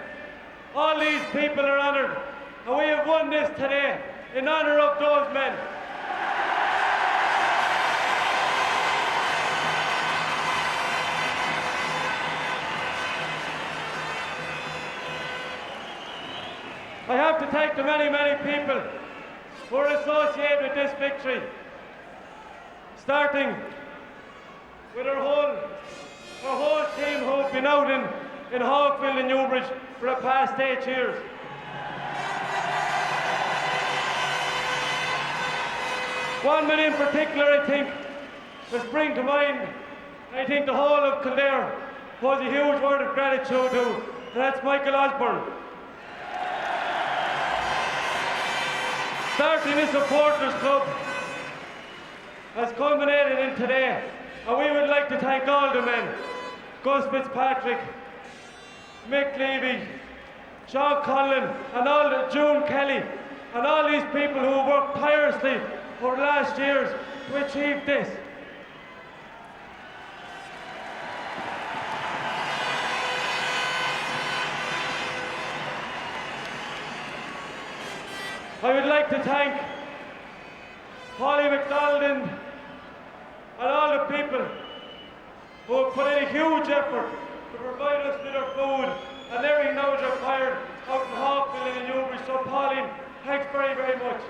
Speaker 5: all these people are honoured, and we have won this today in honour of those men. I have to thank the many people who are associated with this victory, starting with our whole team who have been out in Hawkville and Newbridge for the past 8 years. One man in particular, I think, will spring to mind. I think the whole of Kildare was a huge word of gratitude to, and that's Michael Osborne. Starting a supporters club
Speaker 6: has culminated in today, and we would like to thank all the men, Gus Fitzpatrick, Mick Levy, Sean Conlon, and all the June Kelly, and all these people who worked tirelessly over the last years to achieve this. I would like to thank Holly McDonald and all the people who have put in a huge effort to provide us with our food and everything that was required out in Hawkville and in Newbury. So Pauline, thanks very, very much.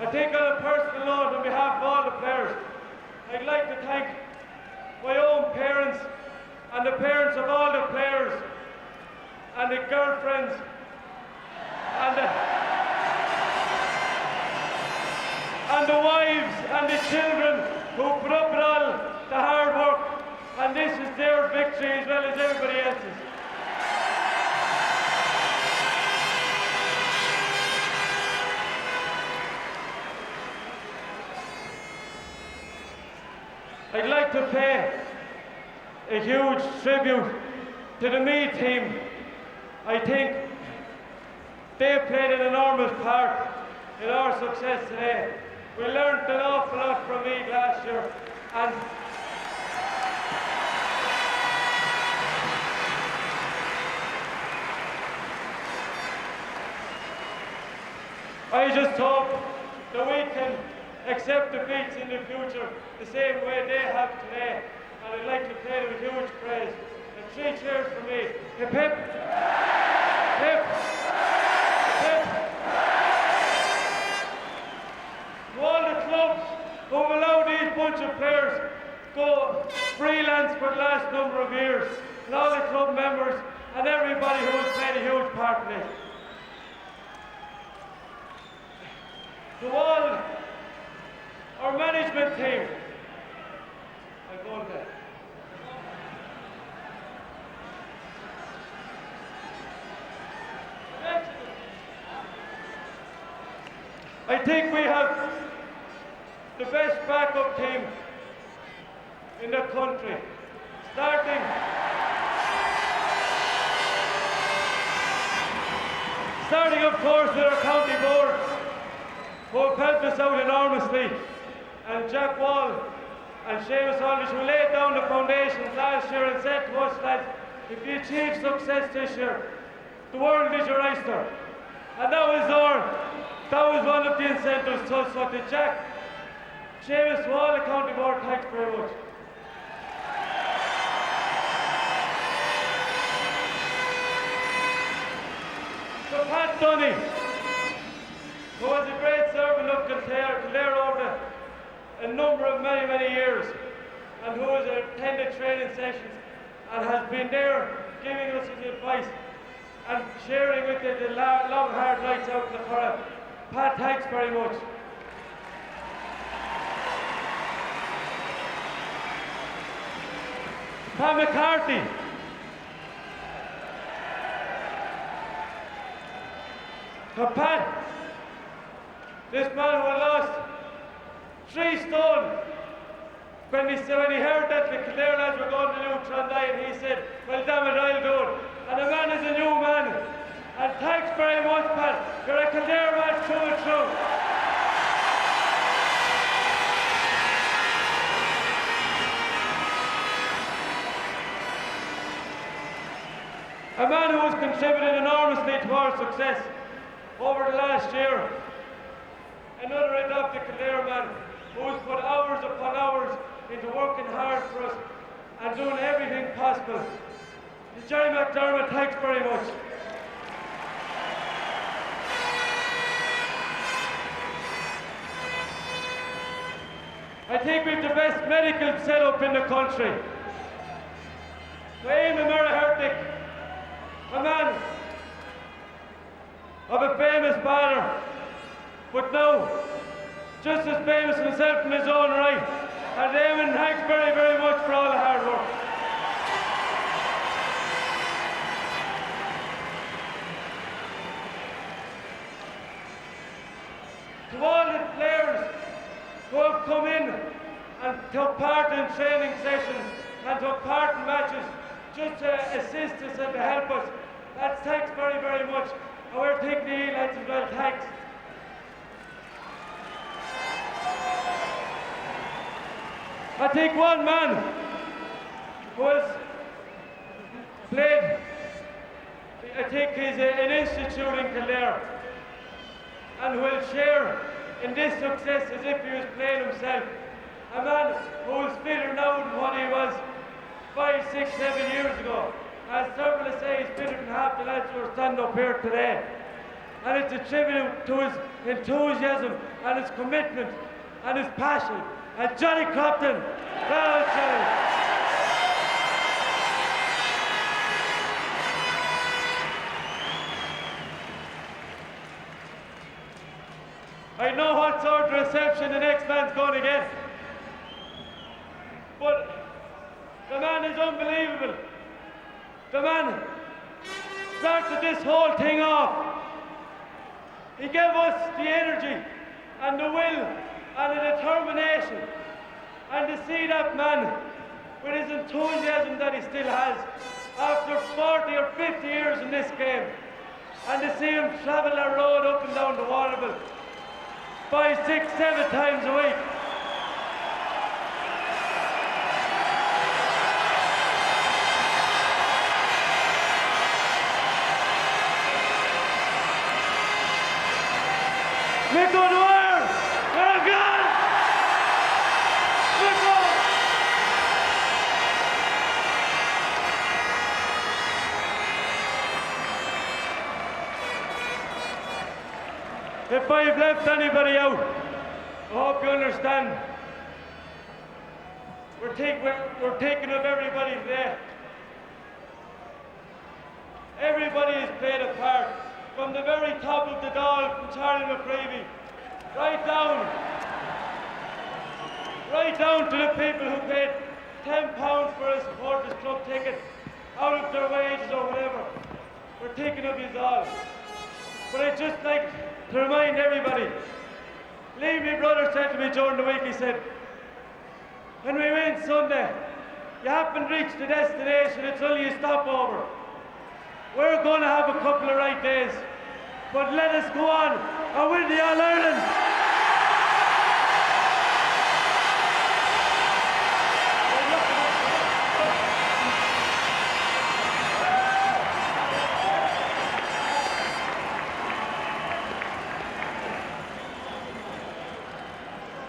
Speaker 6: I think on a personal note, on behalf of all the players, I'd like to thank my own parents and the parents of all the players and the girlfriends and the wives and the children who put up with all the hard work, and this is their victory as well as everybody else's. I'd like to pay a huge tribute to the Meath team. I think they played an enormous part in our success today. We learned an awful lot from Meath last year, and I just hope that we can accept defeats in the future the same way they have today, and I'd like to pay them a huge praise. And 3 cheers for me. Hip hip! Hip! Hip! To all the clubs who have allowed these bunch of players go freelance for the last number of years, and all the club members and everybody who has played a huge part in it. To all our management team, I go there. I think we have the best backup team in the country, starting of course with our county board, who have helped us out enormously, and Jack Wall and Seamus Aldrich, who laid down the foundations last year and said to us, lads, if you achieve success this year, the world is your oyster. And that was one of the incentives to us. So to Jack, Seamus, to all the county board, thanks very much. To Pat Dunny, who was a great servant of Kildare over a number of many years, and who has attended training sessions and has been there giving us his advice and sharing with us the long hard nights out in the forest. Pat, thanks very much. Pat McCarthy. Pat, this man who lost 3 stone when he heard that the Kildare lads were going to do Trondheim, and he said, well damn it, I'll do it. And the man is a new man. And thanks very much, Pat. You're a Kildare man through and through. A man who has contributed enormously to our success over the last year. Another adopted Kildare man who has put hours upon hours into working hard for us and doing everything possible. Jerry McDermott, thanks very much. I think we've the best medical setup in the country. Eamon Murray-Hertic, a man of a famous banner, but now just as famous himself in his own right. And Eamon, thanks very much for all the hard work. come in and took part in training sessions and took part in matches just to assist us and to help us. That's thanks very, very much. And we're thanking the lads as well, thanks. I think one man who has played, I think he's an institute in Kildare, and will share in this success as if he was playing himself. A man who is fitter now than what he was 5, 6, 7 years ago. As several say, he's fitter than half the lads who are standing up here today. And it's a tribute to his enthusiasm and his commitment and his passion. And Johnny Cropton, well, Johnny. I know what sort of reception the next man's going to get. But the man is unbelievable. The man started this whole thing off. He gave us the energy and the will and the determination. And to see that man with his enthusiasm that he still has after 40 or 50 years in this game, and to see him travel that road up and down the Waterville 5, 6, 7 times a week. Mick on the wire! Well gone! Mick on! If I've left anybody out, I hope you understand. We're taking up everybody today. Everybody has played a part. From the very top of the doll from Charlie McCravey, right down to the people who paid £10 for a supporters club ticket out of their wages or whatever. We're taking up his all. But I'd just like to remind everybody, Lee, my brother, said to me during the week, he said, when we went Sunday, you haven't reached the destination, it's only a stopover. We're going to have a couple of right days, but let us go on and win the All-Ireland.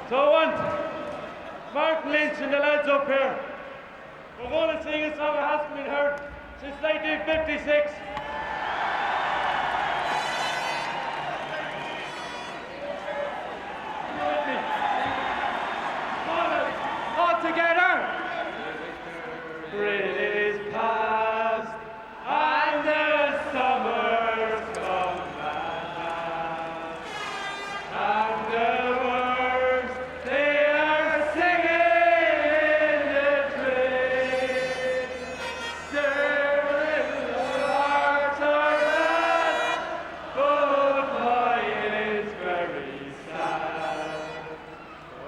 Speaker 6: So I want Martin Lynch and the lads up here. We're going to sing a song that hasn't been heard since 1956. You with me? All together. Spring is past and the summer's come back, and the words they are singing in the train. Their little hearts are glad, but mine is very sad.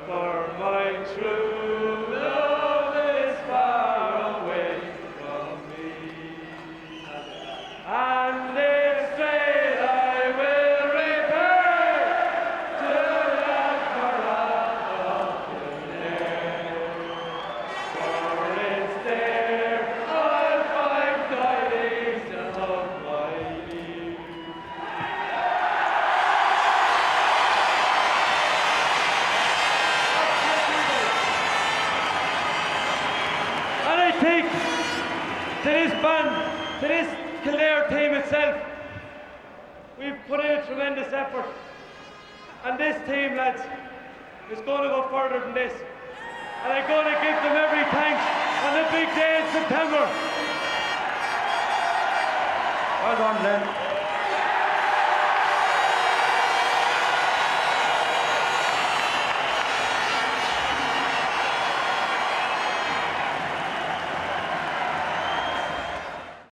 Speaker 6: For my true love is far away from me, and if straight I will repair to the of Kildare. For it's there I'll find tidings of my youth. And I think to this band, to this Kildare team itself, we've put in a tremendous effort. And this team, lads, is going to go further than this. And I'm going to give them every thanks on the big day in September. Well done, Len.